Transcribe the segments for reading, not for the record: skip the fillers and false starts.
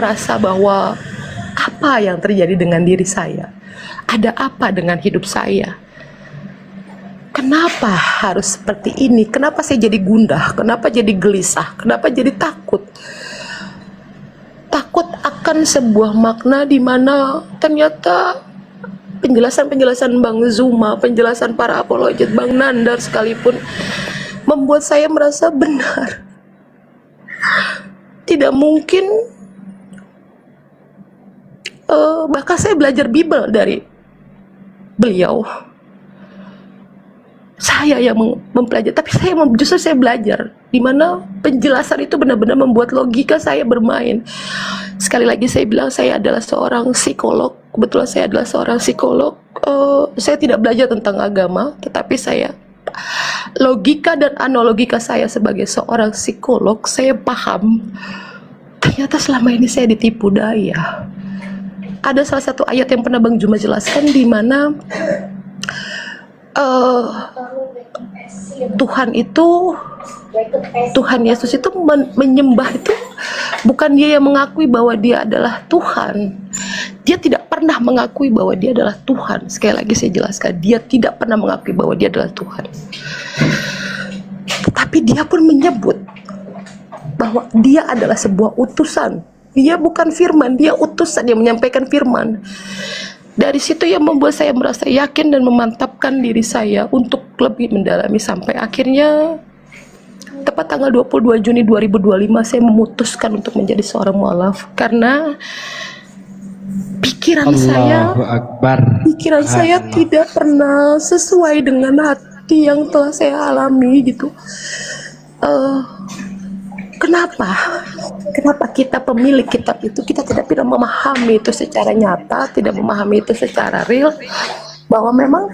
merasa bahwa apa yang terjadi dengan diri saya? Ada apa dengan hidup saya? Kenapa harus seperti ini? Kenapa saya jadi gundah? Kenapa jadi gelisah? Kenapa jadi takut? Takut akan sebuah makna di mana ternyata penjelasan-penjelasan Bang Zuma, penjelasan para apologet, Bang Nandar sekalipun membuat saya merasa benar. Tidak mungkin, bahkan saya belajar Bible dari beliau. Saya yang mempelajari, tapi justru saya belajar di mana penjelasan itu benar-benar membuat logika saya bermain. Sekali lagi saya bilang saya adalah seorang psikolog. Kebetulan saya adalah seorang psikolog. Saya tidak belajar tentang agama, tetapi saya logika dan analogika saya sebagai seorang psikolog, saya paham ternyata selama ini saya ditipu daya. Ada salah satu ayat yang pernah Bang Juma jelaskan di mana Tuhan Yesus itu menyembah itu bukan dia yang mengakui bahwa dia adalah Tuhan. Dia tidak pernah mengakui bahwa dia adalah Tuhan. Sekali lagi saya jelaskan, dia tidak pernah mengakui bahwa dia adalah Tuhan. Tetapi dia pun menyebut bahwa dia adalah sebuah utusan. Dia bukan firman, dia utusan yang menyampaikan firman. Dari situ yang membuat saya merasa yakin dan memantapkan diri saya untuk lebih mendalami sampai akhirnya tepat tanggal 22 Juni 2025 saya memutuskan untuk menjadi seorang mualaf karena pikiran saya tidak pernah sesuai dengan hati yang telah saya alami gitu. Kenapa kita pemilik kitab itu kita tidak pernah memahami itu secara nyata, tidak memahami itu secara real, bahwa memang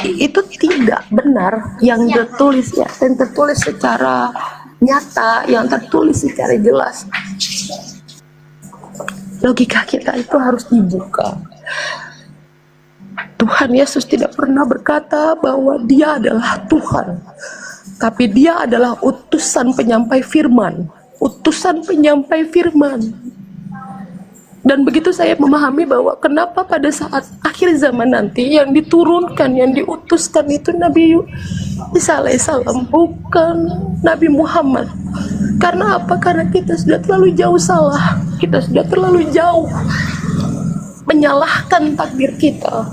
itu tidak benar yang tertulis ya, yang tertulis secara nyata, yang tertulis secara jelas. Logika kita itu harus dibuka. Tuhan Yesus tidak pernah berkata bahwa dia adalah Tuhan, tapi dia adalah utusan penyampai firman. Utusan penyampai firman. Dan begitu saya memahami bahwa kenapa pada saat akhir zaman nanti yang diturunkan, yang diutuskan itu Nabi Isa alaihissalam, bukan Nabi Muhammad. Karena apa? Karena kita sudah terlalu jauh salah. Kita sudah terlalu jauh menyalahkan takdir kita.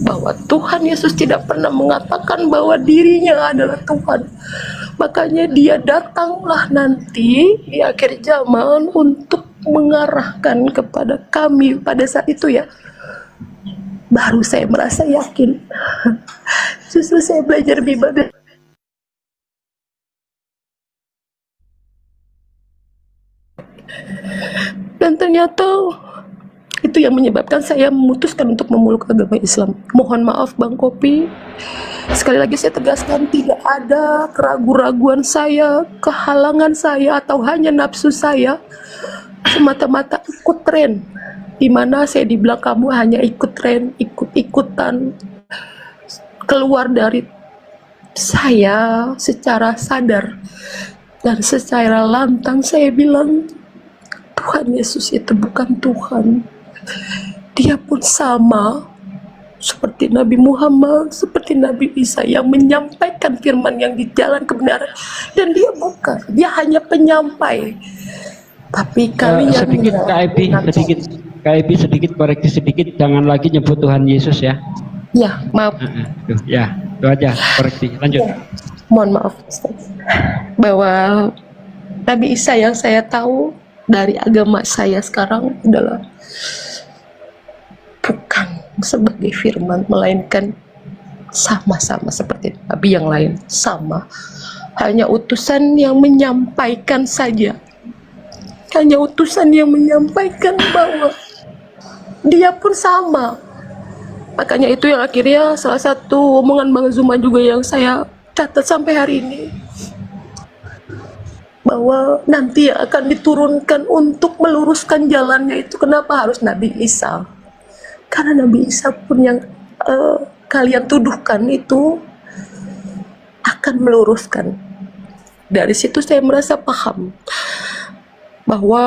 Bahwa Tuhan Yesus tidak pernah mengatakan bahwa dirinya adalah Tuhan. Makanya dia datanglah nanti di akhir zaman untuk mengarahkan kepada kami pada saat itu ya. Baru saya merasa yakin. Justru saya belajar Bible. Dan ternyata itu yang menyebabkan saya memutuskan untuk memeluk agama Islam. Mohon maaf Bang Kopi, sekali lagi saya tegaskan tidak ada keraguan-raguan saya, kehalangan saya, atau hanya nafsu saya semata-mata ikut tren. Dimana saya dibilang kamu hanya ikut tren, ikut-ikutan, keluar dari saya secara sadar dan secara lantang saya bilang Tuhan Yesus itu bukan Tuhan. Dia pun sama seperti Nabi Muhammad, seperti Nabi Isa yang menyampaikan firman yang di jalan kebenaran. Dan dia bukan, dia hanya penyampai. Tapi kami yang KIP sedikit koreksi sedikit, jangan lagi nyebut Tuhan Yesus ya. Ya, maaf. Ya, itu aja koreksi. Lanjut. Ya, mohon maaf Ustaz. Bahwa Nabi Isa yang saya tahu dari agama saya sekarang adalah bukan sebagai firman, melainkan sama-sama seperti Nabi yang lain, sama. Hanya utusan yang menyampaikan saja. Hanya utusan yang menyampaikan bahwa dia pun sama. Makanya itu yang akhirnya salah satu omongan Bang Zuma juga yang saya catat sampai hari ini. Bahwa nanti akan diturunkan untuk meluruskan jalannya itu. Kenapa harus Nabi Isa? Karena Nabi Isa pun yang kalian tuduhkan itu akan meluruskan. Dari situ saya merasa paham bahwa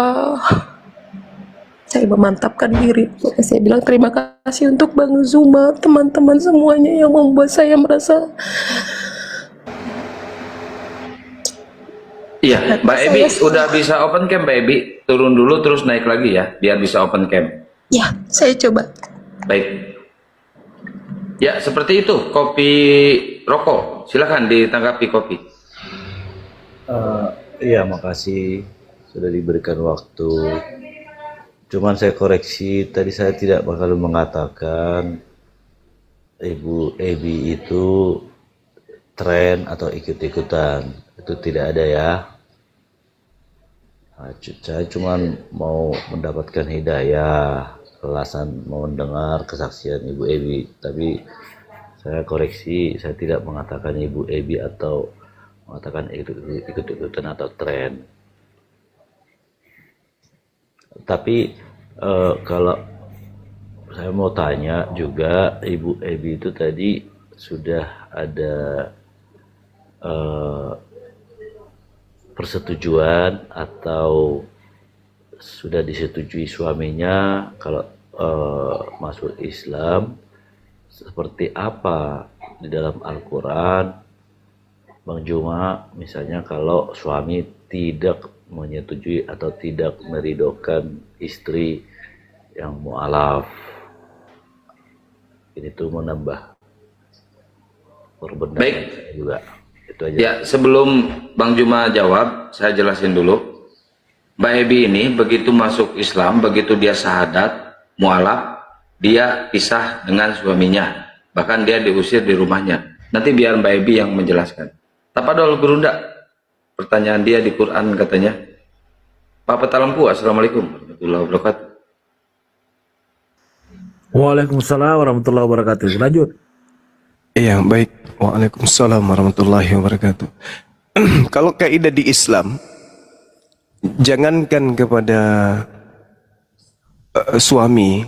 saya memantapkan diri. Maka saya bilang terima kasih untuk Bang Zuma, teman-teman semuanya yang membuat saya merasa Iya, Mbak Ebi saya udah bisa open cam, Mbak Ebi. Turun dulu terus naik lagi ya, biar bisa open cam. ya saya coba. Baik. Ya, seperti itu. Kopi rokok. Silakan ditanggapi kopi. Iya, makasih sudah diberikan waktu. Cuman saya koreksi, tadi saya tidak bakal mengatakan Ibu Ebi itu tren atau ikut-ikutan. Itu tidak ada ya. Nah, saya cuman mau mendapatkan hidayah, alasan mau mendengar kesaksian Ibu Ebi. Tapi saya koreksi, saya tidak mengatakan Ibu Ebi atau mengatakan ikut-ikutan atau tren. Tapi kalau saya mau tanya juga, Ibu Ebi itu tadi sudah ada persetujuan atau sudah disetujui suaminya kalau masuk Islam, seperti apa di dalam Al-Quran, Bang Juma, misalnya kalau suami tidak menyetujui atau tidak meridhokan istri yang mu'alaf, ini tuh menambah korban juga. Itu aja. Ya, sebelum Bang Juma jawab, saya jelasin dulu. Mbak Ebi ini begitu masuk Islam, begitu dia syahadat, mu'alaf, dia pisah dengan suaminya. Bahkan dia diusir di rumahnya. Nanti biar Mbak Ebi yang menjelaskan. Tapadol Gurunda, pertanyaan dia di Quran katanya. Pak Petalampu, Assalamualaikum warahmatullahi wabarakatuh. Waalaikumsalam warahmatullahi wabarakatuh. Lanjut. Iya, baik. Waalaikumsalam warahmatullahi wabarakatuh. Kalau kaidah di Islam, jangankan kepada suami,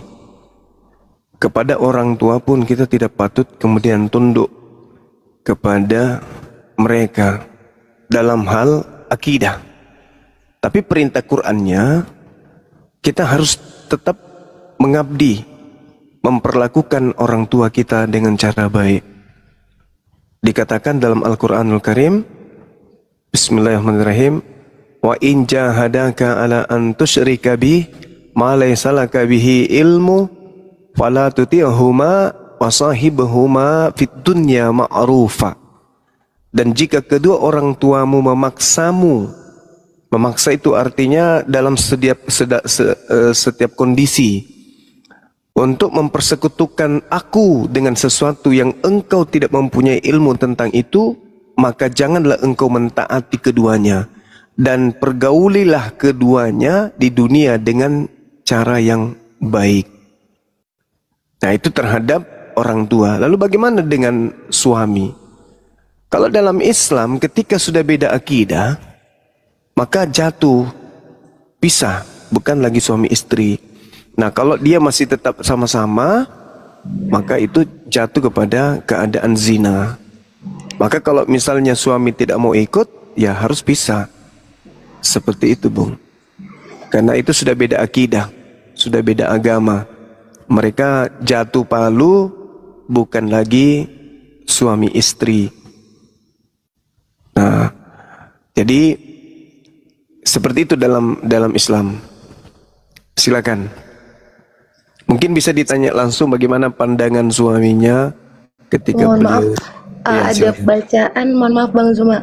kepada orang tua pun kita tidak patut kemudian tunduk kepada mereka dalam hal akidah. Tapi perintah Qur'annya, kita harus tetap mengabdi, memperlakukan orang tua kita dengan cara baik. Dikatakan dalam Al-Quranul Karim, Bismillahirrahmanirrahim, wa in jahadaka ala an tusyrika bi ma laysa laka bihi ilmu fala tuti'huma wa sahibhuma fid dunya ma'rufa. Dan jika kedua orang tuamu memaksamu, memaksa itu artinya dalam setiap kondisi, untuk mempersekutukan aku dengan sesuatu yang engkau tidak mempunyai ilmu tentang itu, maka janganlah engkau mentaati keduanya, dan pergaulilah keduanya di dunia dengan cara yang baik. Nah, itu terhadap orang tua. Lalu bagaimana dengan suami? Kalau dalam Islam ketika sudah beda akidah, maka jatuh, pisah, bukan lagi suami istri. Nah, kalau dia masih tetap sama-sama, maka itu jatuh kepada keadaan zina. Maka kalau misalnya suami tidak mau ikut, ya harus pisah. Seperti itu, Bung. Karena itu sudah beda akidah, sudah beda agama. Mereka jatuh palu, bukan lagi suami istri. Nah, jadi seperti itu dalam Islam. Silakan. Mungkin bisa ditanya langsung bagaimana pandangan suaminya ketika Mohon maaf, beliau. Ya, ada silakan. bacaan, mohon maaf Bang Zuma,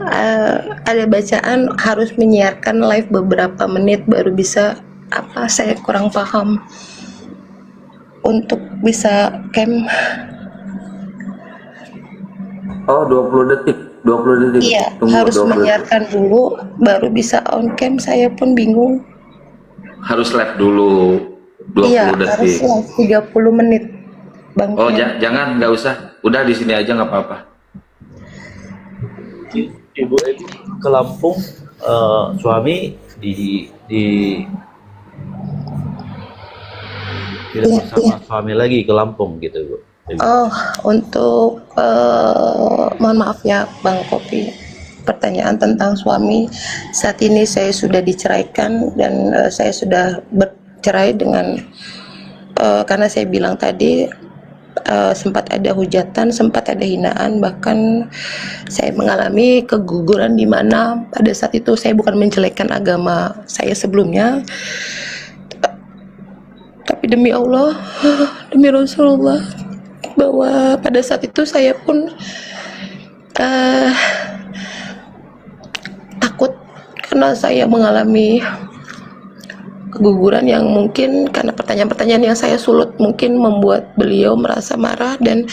ada bacaan harus menyiarkan live beberapa menit baru bisa, apa saya kurang paham untuk bisa cam. Oh, 20 detik. 20 detik. Iya, Tunggu harus 20 detik. menyiarkan dulu baru bisa on cam. Saya pun bingung. Harus live dulu 20 Iya, harus detik. live 30 menit Bang. Oh, Cam. jangan, nggak usah. Udah di sini aja nggak apa-apa. Ibu Ebi ke Lampung, suami tidak Iya, bersama suami lagi ke Lampung gitu, Bu. Ebi. Oh, untuk mohon maaf ya Bang Kopi, pertanyaan tentang suami, saat ini saya sudah diceraikan dan saya sudah cerai dengan karena saya bilang tadi sempat ada hujatan, sempat ada hinaan, bahkan saya mengalami keguguran di mana pada saat itu saya bukan menjelekkan agama saya sebelumnya, tapi demi Allah, demi Rasulullah, bahwa pada saat itu saya pun takut karena saya mengalami keguguran yang mungkin karena pertanyaan-pertanyaan yang saya sulut mungkin membuat beliau merasa marah dan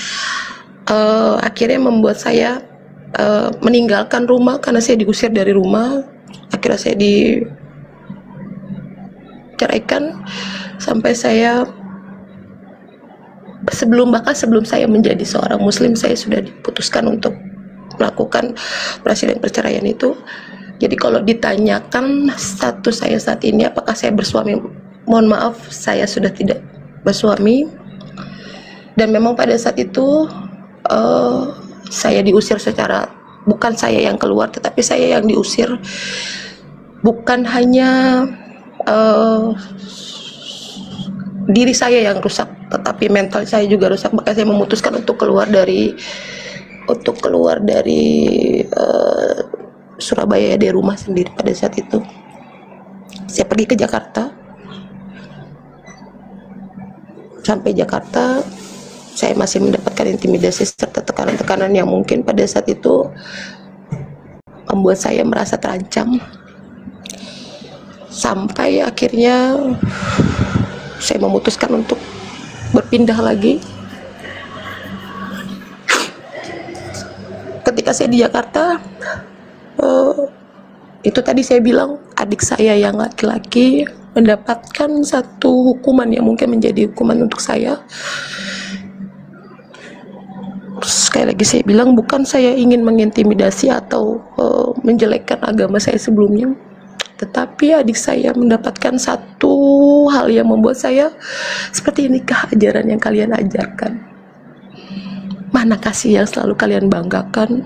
akhirnya membuat saya meninggalkan rumah karena saya diusir dari rumah. Akhirnya saya diceraikan sampai saya bahkan sebelum saya menjadi seorang muslim saya sudah diputuskan untuk melakukan operasi dan perceraian itu. Jadi kalau ditanyakan status saya saat ini apakah saya bersuami, mohon maaf saya sudah tidak bersuami. Dan memang pada saat itu saya diusir secara, bukan saya yang keluar tetapi saya yang diusir. Bukan hanya diri saya yang rusak tetapi mental saya juga rusak, maka saya memutuskan untuk keluar dari Surabaya, dari rumah sendiri. Pada saat itu saya pergi ke Jakarta. Sampai Jakarta saya masih mendapatkan intimidasi serta tekanan-tekanan yang mungkin pada saat itu membuat saya merasa terancam, sampai akhirnya saya memutuskan untuk berpindah lagi. Ketika saya di Jakarta, itu tadi saya bilang adik saya yang laki-laki mendapatkan satu hukuman yang mungkin menjadi hukuman untuk saya. Sekali lagi saya bilang bukan saya ingin mengintimidasi atau menjelekkan agama saya sebelumnya, tetapi adik saya mendapatkan satu hal yang membuat saya seperti inikah ajaran yang kalian ajarkan? Mana kasih yang selalu kalian banggakan?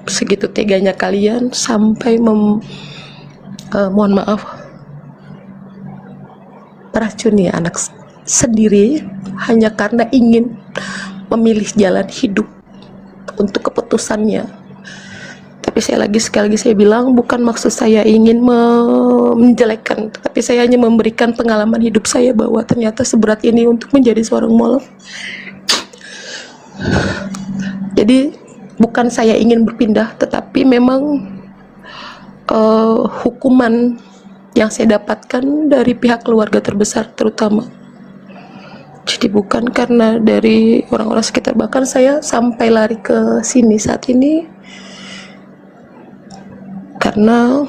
Segitu teganya kalian sampai mohon maaf meracuni anak sendiri hanya karena ingin memilih jalan hidup untuk keputusannya. Tapi sekali lagi saya bilang bukan maksud saya ingin menjelekkan, tapi saya hanya memberikan pengalaman hidup saya bahwa ternyata seberat ini untuk menjadi seorang mualaf. Jadi bukan saya ingin berpindah, tetapi memang hukuman yang saya dapatkan dari pihak keluarga terbesar terutama. Jadi bukan karena dari orang-orang sekitar, bahkan saya sampai lari ke sini saat ini karena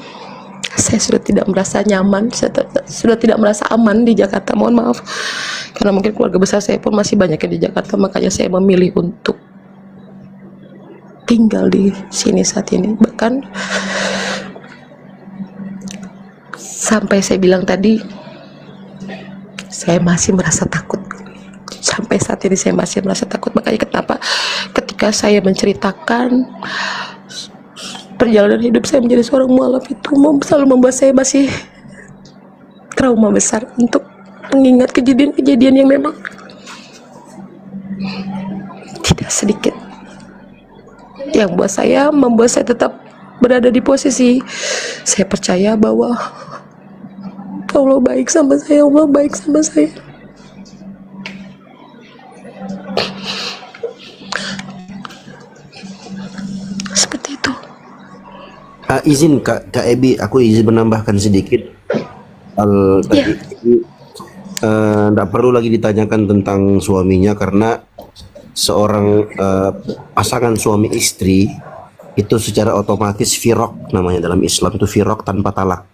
saya sudah tidak merasa nyaman, saya sudah tidak merasa aman di Jakarta. Mohon maaf, karena mungkin keluarga besar saya pun masih banyak di Jakarta, makanya saya memilih untuk tinggal di sini saat ini. Bahkan sampai saya bilang tadi saya masih merasa takut. Sampai saat ini saya masih merasa takut. Makanya kenapa ketika saya menceritakan perjalanan hidup saya menjadi seorang mualaf itu selalu membuat saya masih trauma besar untuk mengingat kejadian-kejadian yang memang tidak sedikit yang membuat saya tetap berada di posisi saya percaya bahwa Allah baik sama saya, Allah baik sama saya. Seperti itu. Izin Kak Ebi, aku izin menambahkan sedikit. Tadi tidak perlu lagi ditanyakan tentang suaminya karena seorang pasangan suami istri itu secara otomatis firaq namanya dalam Islam, itu firaq tanpa talak.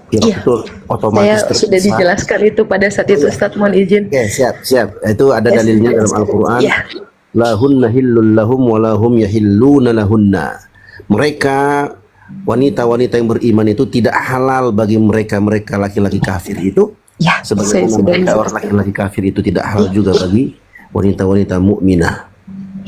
Firaq itu otomatis saya sudah dijelaskan itu pada saat itu. Ustaz, mohon izin. Oke, siap. Itu ada dalilnya dalam Al-Quran. Lahunna hillul lahum wa lahum yahilluna lahunna. Mereka wanita-wanita yang beriman itu tidak halal bagi mereka laki-laki kafir itu. Sebagaimana mereka orang laki-laki kafir itu tidak halal juga bagi wanita-wanita mukminah.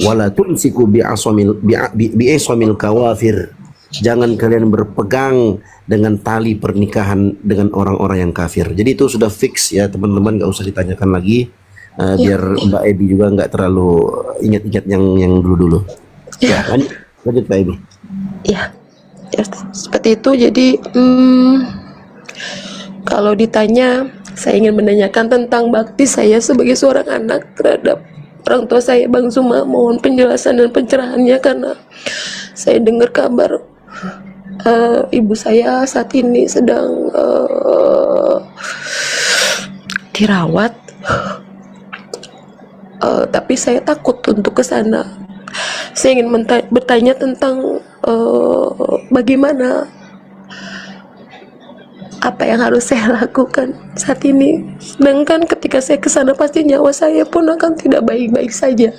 Wala tumsiku bi'asamil kawafir. jangan kalian berpegang dengan tali pernikahan dengan orang-orang yang kafir. Jadi itu sudah fix ya teman-teman, nggak usah ditanyakan lagi. Biar Mbak Ebi juga nggak terlalu ingat-ingat yang dulu-dulu. Ya, lanjut Mbak Ebi. Ya, seperti itu. Jadi kalau ditanya, saya ingin menanyakan tentang bakti saya sebagai seorang anak terhadap orang tua saya, Bang Zuma. Mohon penjelasan dan pencerahannya karena saya dengar kabar ibu saya saat ini sedang dirawat. Tapi saya takut untuk ke sana. Saya ingin bertanya tentang bagaimana, apa yang harus saya lakukan saat ini. Sedangkan ketika saya ke sana pasti nyawa saya pun akan tidak baik-baik saja.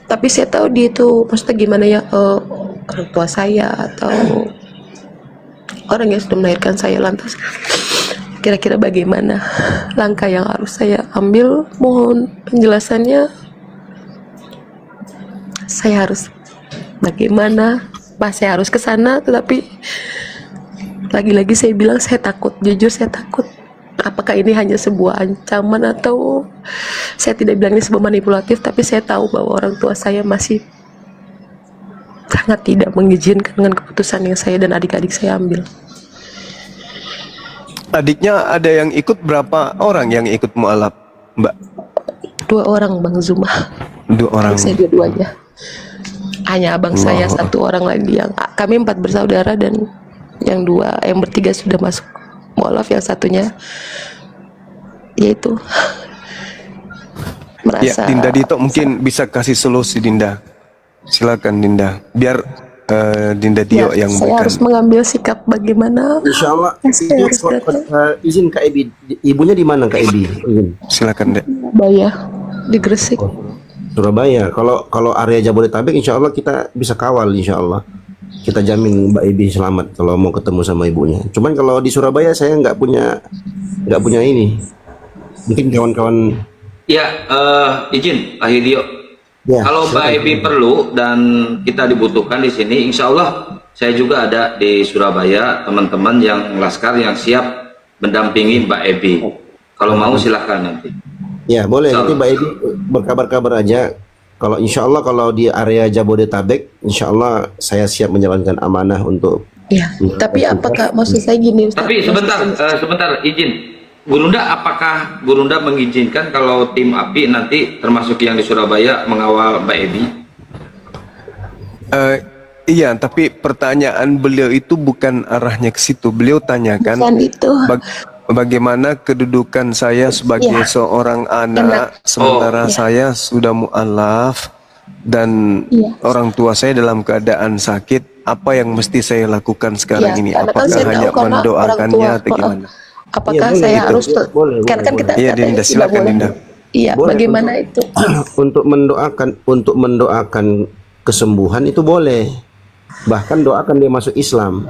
Tapi saya tahu dia itu maksudnya gimana ya, orang tua saya atau orang yang sudah melahirkan saya. Lantas kira-kira bagaimana langkah yang harus saya ambil? Mohon penjelasannya. Saya harus bagaimana? Pas saya harus ke sana, tetapi lagi-lagi saya bilang saya takut. Jujur saya takut. Apakah ini hanya sebuah ancaman atau saya tidak bilang ini sebuah manipulatif, tapi saya tahu bahwa orang tua saya masih sangat tidak mengizinkan dengan keputusan yang saya dan adik-adik saya ambil. Adiknya ada yang ikut, berapa orang yang ikut mualaf, Mbak? 2 orang, Bang Zuma. 2 orang. Saya dua-duanya. Hanya abang saya 1 orang lagi, yang kami 4 bersaudara dan yang 3 sudah masuk mualaf, yang satunya yaitu merasa. Ya, Dinda Dito mungkin bisa kasih solusi, Dinda. Silakan Dinda. Biar Dinda Dio yang saya berikan. harus mengambil sikap bagaimana. Insya Allah izin Kak Ebi, ibunya di mana Kak Ebi? Silakan Dek. Surabaya, di Gresik. Surabaya. Kalau area Jabodetabek Insya Allah kita bisa kawal, Insya Allah kita jamin Mbak Ebi selamat kalau mau ketemu sama ibunya. Cuman kalau di Surabaya saya nggak punya ini. Mungkin kawan-kawan. Ya, izin Pak Hidio. Ya, kalau Mbak Ebi perlu dan kita dibutuhkan di sini, insya Allah saya juga ada di Surabaya, teman-teman yang laskar yang siap mendampingi Mbak Ebi. Kalau mau silahkan nanti. Ya boleh, nanti Mbak Ebi berkabar-kabar aja. Kalau insya Allah kalau di area Jabodetabek, insya Allah saya siap menjalankan amanah untuk. Ya, tapi apakah maksud saya gini, Ustaz? Tapi sebentar izin. Gurunda, apakah Gurunda mengizinkan kalau tim API nanti termasuk yang di Surabaya mengawal Mbak Ebi? Iya, tapi pertanyaan beliau itu bukan arahnya ke situ. Beliau tanyakan bagaimana kedudukan saya sebagai seorang anak, sementara saya sudah mu'alaf dan orang tua saya dalam keadaan sakit. Apa yang mesti saya lakukan sekarang ini? Apakah hanya mendoakannya atau gimana? Apakah saya harus karena kan kita Dinda, silakan Dinda. Iya, bagaimana itu? Untuk mendoakan kesembuhan itu boleh. Bahkan doakan dia masuk Islam.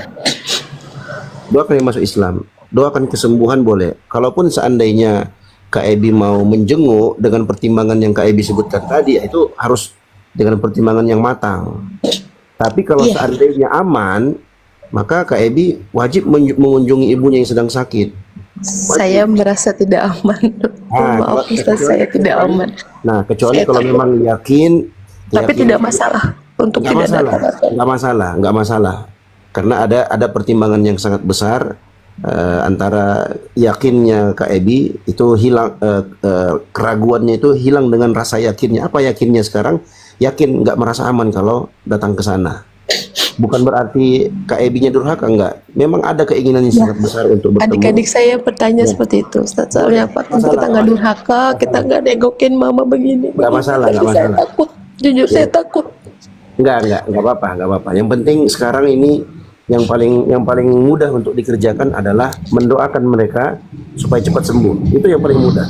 Doakan kesembuhan boleh. Kalaupun seandainya Kak Ebi mau menjenguk dengan pertimbangan yang Kak Ebi sebutkan tadi, itu harus dengan pertimbangan yang matang. Tapi kalau seandainya aman, maka Kak Ebi wajib mengunjungi ibunya yang sedang sakit. Saya merasa tidak aman. Maaf Ustaz, saya tidak aman. Nah, kecuali kalau memang yakin. Tapi tidak masalah untuk tidak datang. Nggak masalah. Karena ada pertimbangan yang sangat besar antara yakinnya Kak Ebi itu hilang, keraguannya itu hilang dengan rasa yakinnya. Apa yakinnya sekarang? Yakin nggak merasa aman kalau datang ke sana. Bukan berarti Kak Ebi-nya durhaka, enggak. Memang ada keinginan yang sangat besar untuk bertemu. Adik-adik saya bertanya seperti itu, Ustaz. Soalnya apa? Kita nggak durhaka, kita nggak negokin mama begini. Nggak masalah. Saya takut, jujur saya takut. Nggak apa-apa. Yang penting sekarang ini yang paling mudah untuk dikerjakan adalah mendoakan mereka supaya cepat sembuh. Itu yang paling mudah.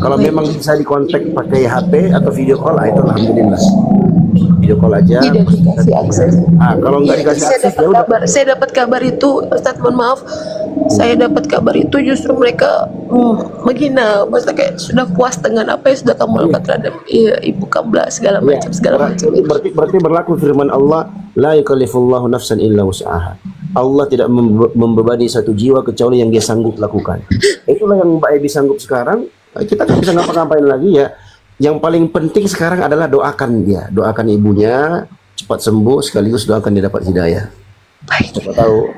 Kalau memang bisa dikontak pakai HP atau video call, itu alhamdulillah. Video call aja. Tidak dikasih akses. Kalau nggak dikasih akses, ya udah. Saya dapat kabar itu, Ustaz, mohon maaf. saya dapat kabar itu justru mereka menghina, maksudnya kayak sudah puas dengan apa yang sudah kamu lakukan terhadap ibu kamu segala Ya, macam itu. berarti berlaku firman Allah, la yukallifullahu nafsan illa wus'aha. Allah tidak membebani satu jiwa kecuali yang dia sanggup lakukan. Itulah yang Mbak Ebi sanggup sekarang. Kita nggak bisa ngapa-ngapain lagi ya. Yang paling penting sekarang adalah doakan dia, doakan ibunya cepat sembuh, sekaligus doakan dia dapat hidayah.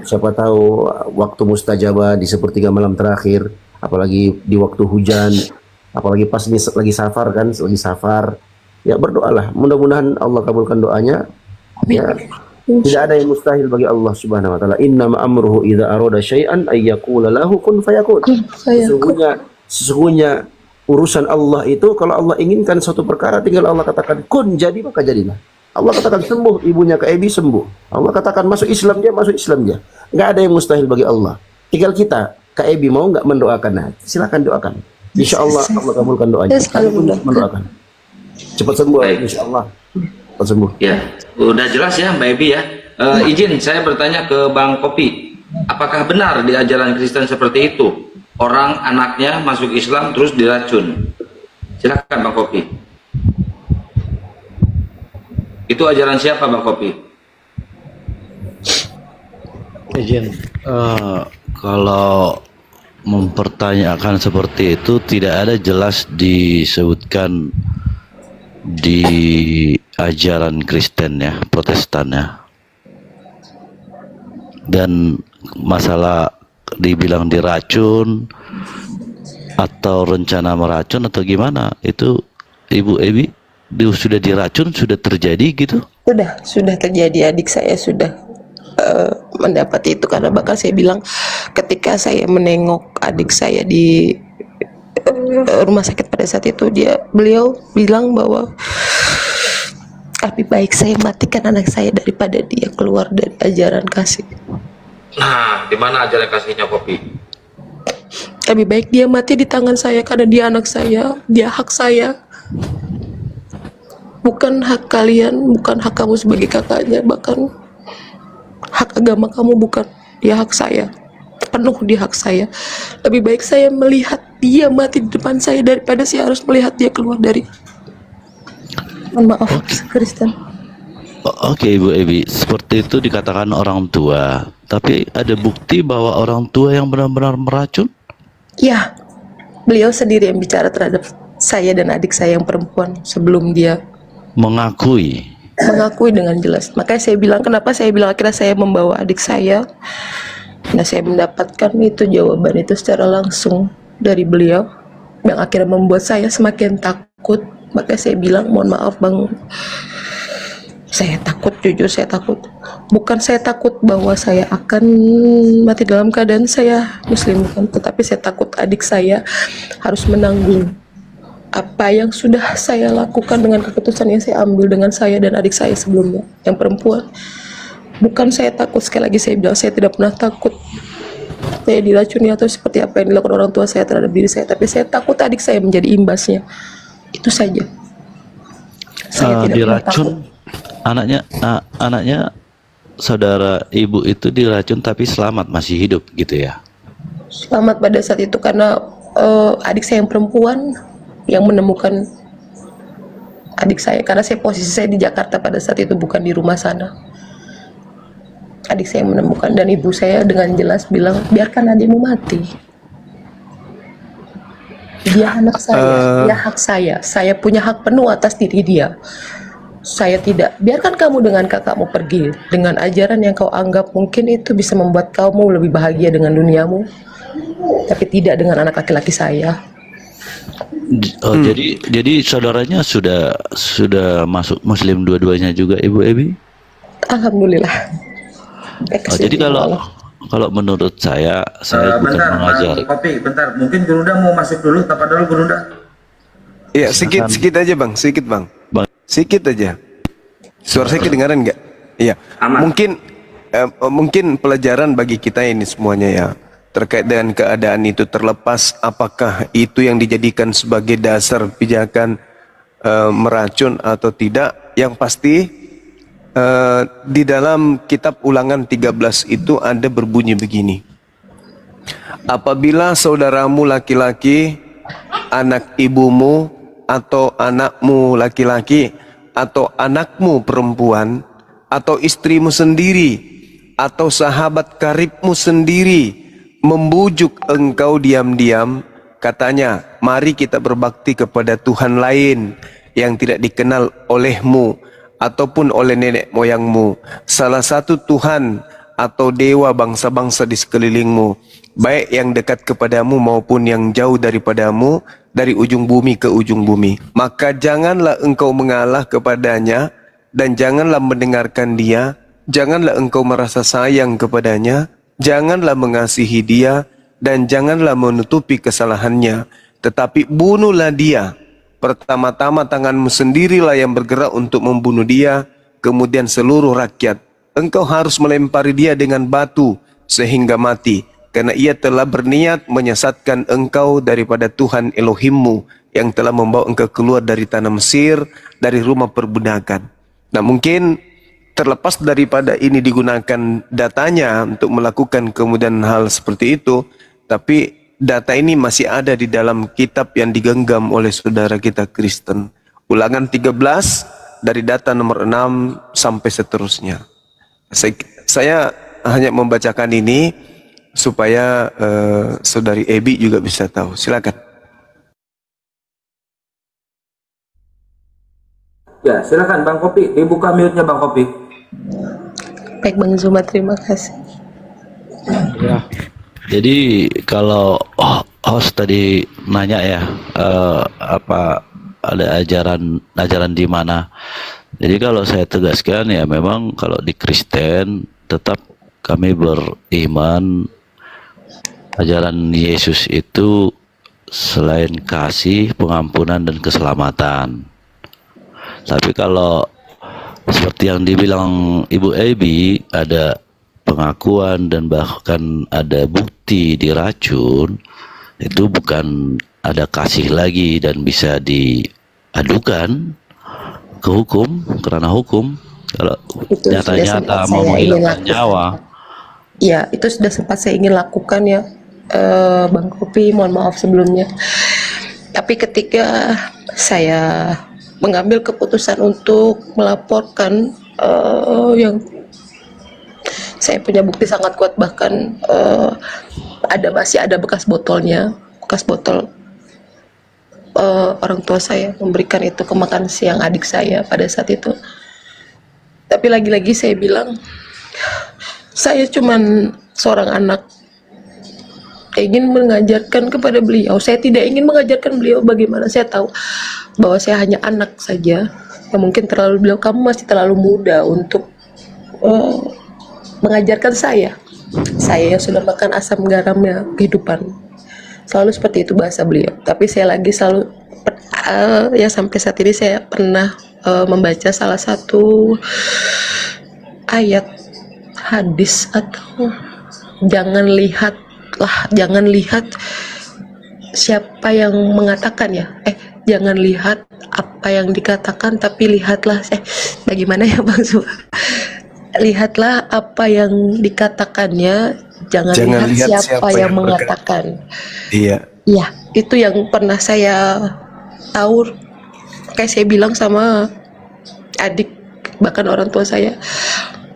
Siapa tahu waktu mustajabah di sepertiga malam terakhir, apalagi di waktu hujan, apalagi pas ini lagi safar kan, lagi safar. Ya berdoalah, mudah-mudahan Allah kabulkan doanya. Ya, tidak ada yang mustahil bagi Allah Subhanahu wa taala. Innama amruhu idza arada syai'an ay yaqula lahu kun fayakun. Sesungguhnya urusan Allah itu kalau Allah inginkan suatu perkara tinggal Allah katakan kun, jadi maka jadilah. Allah katakan sembuh ibunya Kak Ebi, sembuh. Allah katakan masuk Islam dia, masuk Islam dia. Nggak ada yang mustahil bagi Allah. Tinggal kita, Kak Ebi mau nggak mendoakan? Nah, silakan doakan. Insya Allah Allah kabulkan doanya. Mendoakan. Cepat sembuh, insya Allah. Cepat sembuh. Ya, udah jelas ya Mbak Ebi ya. Izin saya bertanya ke Bang Kopi, apakah benar di ajaran Kristen seperti itu? Orang anaknya masuk Islam terus diracun. Silakan Bang Kopi. Itu ajaran siapa Bang Kopi? Izin, kalau mempertanyakan seperti itu tidak ada jelas disebutkan di ajaran Kristen ya, Protestan ya. Dan masalah dibilang diracun atau rencana meracun atau gimana, itu Ibu Ebi sudah diracun, sudah terjadi gitu? Sudah terjadi. Adik saya sudah mendapat itu, karena bahkan saya bilang ketika saya menengok adik saya di rumah sakit pada saat itu, beliau bilang bahwa lebih baik saya matikan anak saya daripada dia keluar dari ajaran kasih. Nah, di mana ajaran kasihnya Kopi? Lebih baik dia mati di tangan saya karena dia anak saya, dia hak saya. Bukan hak kalian, bukan hak kamu sebagai kakaknya, bahkan hak agama kamu bukan, dia hak saya. Penuh di hak saya. Lebih baik saya melihat dia mati di depan saya daripada saya harus melihat dia keluar dari, mohon maaf, Kristen. Oke, Ibu Ebi, seperti itu dikatakan orang tua. Tapi ada bukti bahwa orang tua yang benar-benar meracun? Ya, beliau sendiri yang bicara terhadap saya dan adik saya yang perempuan sebelum dia mengakui dengan jelas. Makanya saya bilang, kenapa saya bilang akhirnya saya membawa adik saya. Nah, saya mendapatkan itu jawaban itu secara langsung dari beliau yang akhirnya membuat saya semakin takut. Makanya saya bilang, mohon maaf Bang, saya takut, jujur saya takut. Bukan saya takut bahwa saya akan mati dalam keadaan saya muslim, bukan, tetapi saya takut adik saya harus menanggung apa yang sudah saya lakukan dengan keputusan yang saya ambil dengan saya dan adik saya sebelumnya yang perempuan. Bukan saya takut, sekali lagi saya bilang saya tidak pernah takut saya diracuni atau seperti apa yang dilakukan orang tua saya terhadap diri saya, tapi saya takut adik saya menjadi imbasnya. Itu saja. Saya tidak diracun anaknya saudara ibu itu diracun tapi selamat, masih hidup gitu ya? Selamat pada saat itu karena adik saya yang perempuan yang menemukan adik saya, karena posisi saya di Jakarta pada saat itu, bukan di rumah sana. Adik saya yang menemukan, dan ibu saya dengan jelas bilang, biarkan adikmu mati. Dia anak saya, dia hak saya punya hak penuh atas diri dia. Saya tidak, biarkan kamu dengan kakakmu pergi dengan ajaran yang kau anggap mungkin itu bisa membuat kamu lebih bahagia dengan duniamu, tapi tidak dengan anak laki-laki saya. Oh, jadi saudaranya sudah masuk Muslim dua-duanya juga, Ibu Ebi? Alhamdulillah. Jadi kalau menurut saya bukan mengajar. Kopi, bentar, mungkin Gerunda mau masuk dulu, apa dulu Gerunda? Iya, sedikit aja Bang, sedikit Bang. Sedikit aja. Suara saya kedengaran nggak? Iya. Mungkin pelajaran bagi kita ini semuanya ya, terkait dengan keadaan itu, terlepas apakah itu yang dijadikan sebagai dasar pijakan meracun atau tidak. Yang pasti di dalam kitab Ulangan 13 itu ada berbunyi begini. apabila saudaramu laki-laki, anak ibumu, atau anakmu laki-laki, atau anakmu perempuan, atau istrimu sendiri, atau sahabat karibmu sendiri membujuk engkau diam-diam, katanya, mari kita berbakti kepada Tuhan lain yang tidak dikenal olehmu ataupun oleh nenek moyangmu, salah satu Tuhan atau dewa bangsa-bangsa di sekelilingmu, baik yang dekat kepadamu maupun yang jauh daripadamu, dari ujung bumi ke ujung bumi. Maka janganlah engkau mengalah kepadanya, dan janganlah mendengarkan dia, janganlah engkau merasa sayang kepadanya, janganlah mengasihi dia, dan janganlah menutupi kesalahannya, tetapi bunuhlah dia. Pertama-tama tanganmu sendirilah yang bergerak untuk membunuh dia, kemudian seluruh rakyat. Engkau harus melempari dia dengan batu sehingga mati, karena ia telah berniat menyesatkan engkau daripada Tuhan Elohimmu yang telah membawa engkau keluar dari tanah Mesir, dari rumah perbudakan. Nah, mungkin terlepas daripada ini digunakan datanya untuk melakukan kemudian hal seperti itu, tapi data ini masih ada di dalam kitab yang digenggam oleh saudara kita Kristen. Ulangan 13 dari data nomor 6 sampai seterusnya. Saya hanya membacakan ini supaya saudari Ebi juga bisa tahu. Silakan. Ya, silakan Bang Kopi, dibuka mute-nya Bang Kopi. Baik Bang Zuma, terima kasih. Ya. Jadi kalau host tadi nanya ya, apa ada ajaran di mana? Jadi kalau saya tegaskan ya, memang kalau di Kristen tetap kami beriman ajaran Yesus itu selain kasih, pengampunan dan keselamatan. Tapi kalau seperti yang dibilang Ibu Ebi, ada pengakuan dan bahkan ada bukti diracun, itu bukan ada kasih lagi dan bisa diadukan ke hukum, karena hukum kalau nyata-nyata mau menghilangkan nyawa. Ya, itu sudah sempat saya ingin lakukan ya, Bang Kopi, mohon maaf sebelumnya. Tapi ketika saya mengambil keputusan untuk melaporkan yang saya punya bukti sangat kuat, bahkan masih ada bekas botolnya, bekas botol orang tua saya memberikan itu ke makan siang adik saya pada saat itu. Tapi lagi-lagi saya bilang, saya cuman seorang anak, ingin mengajarkan kepada beliau. Saya tidak ingin mengajarkan beliau bagaimana. Saya tahu bahwa saya hanya anak saja, yang mungkin beliau, kamu masih terlalu muda untuk mengajarkan saya yang sudah makan asam garamnya kehidupan. Selalu seperti itu bahasa beliau. Tapi saya lagi selalu ya sampai saat ini saya pernah membaca salah satu ayat hadis, atau jangan lihat siapa yang mengatakan ya, jangan lihat apa yang dikatakan, tapi lihatlah bagaimana ya Bang Zuma? Lihatlah apa yang dikatakannya, jangan lihat siapa yang mengatakan. Iya. Ya, itu yang pernah saya tahu. Kayak saya bilang sama adik, bahkan orang tua saya,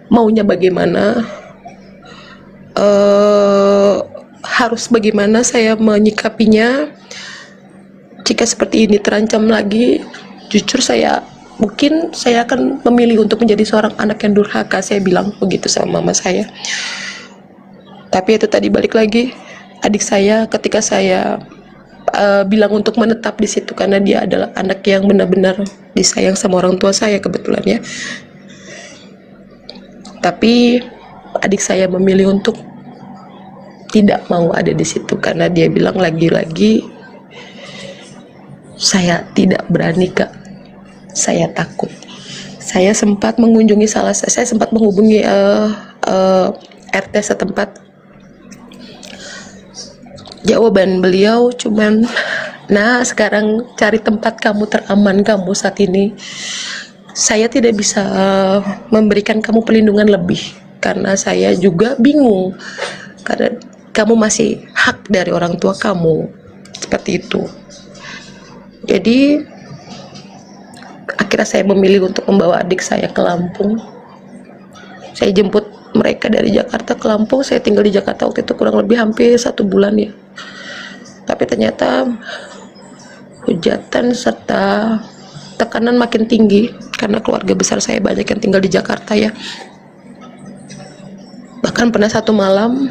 maunya bagaimana, harus bagaimana saya menyikapinya jika seperti ini terancam lagi. Jujur mungkin saya akan memilih untuk menjadi seorang anak yang durhaka, saya bilang begitu sama mama saya. Tapi itu tadi balik lagi, adik saya ketika saya bilang untuk menetap di situ karena dia adalah anak yang benar-benar disayang sama orang tua saya kebetulan ya. Tapi adik saya memilih untuk tidak mau ada di situ karena dia bilang lagi-lagi saya tidak berani Kak. Saya takut. Saya sempat mengunjungi saya sempat menghubungi RT setempat. Jawaban beliau cuman, nah sekarang cari tempat kamu teraman kamu saat ini. Saya tidak bisa memberikan kamu perlindungan lebih karena saya juga bingung karena kamu masih hak dari orang tua kamu, seperti itu. Jadi akhirnya saya memilih untuk membawa adik saya ke Lampung. Saya jemput mereka dari Jakarta ke Lampung. Saya tinggal di Jakarta waktu itu kurang lebih hampir 1 bulan ya. Tapi ternyata hujatan serta tekanan makin tinggi karena keluarga besar saya banyak yang tinggal di Jakarta ya. Bahkan pernah satu malam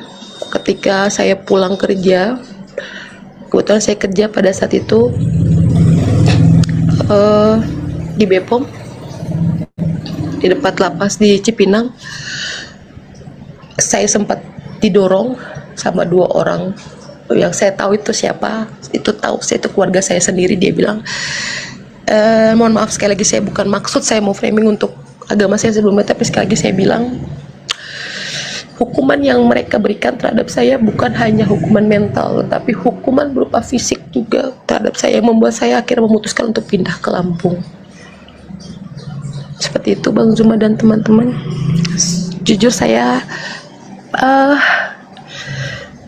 ketika saya pulang kerja, kebetulan saya kerja pada saat itu di Bepom, di dekat lapas di Cipinang. Saya sempat didorong sama 2 orang yang saya tahu itu siapa, itu tahu saya itu keluarga saya sendiri. Dia bilang, mohon maaf sekali lagi, saya bukan maksud saya mau framing untuk agama saya sebelumnya, tapi sekali lagi saya bilang hukuman yang mereka berikan terhadap saya bukan hanya hukuman mental, tapi hukuman berupa fisik juga terhadap saya, yang membuat saya akhirnya memutuskan untuk pindah ke Lampung. Seperti itu Bang Zuma dan teman-teman. Jujur saya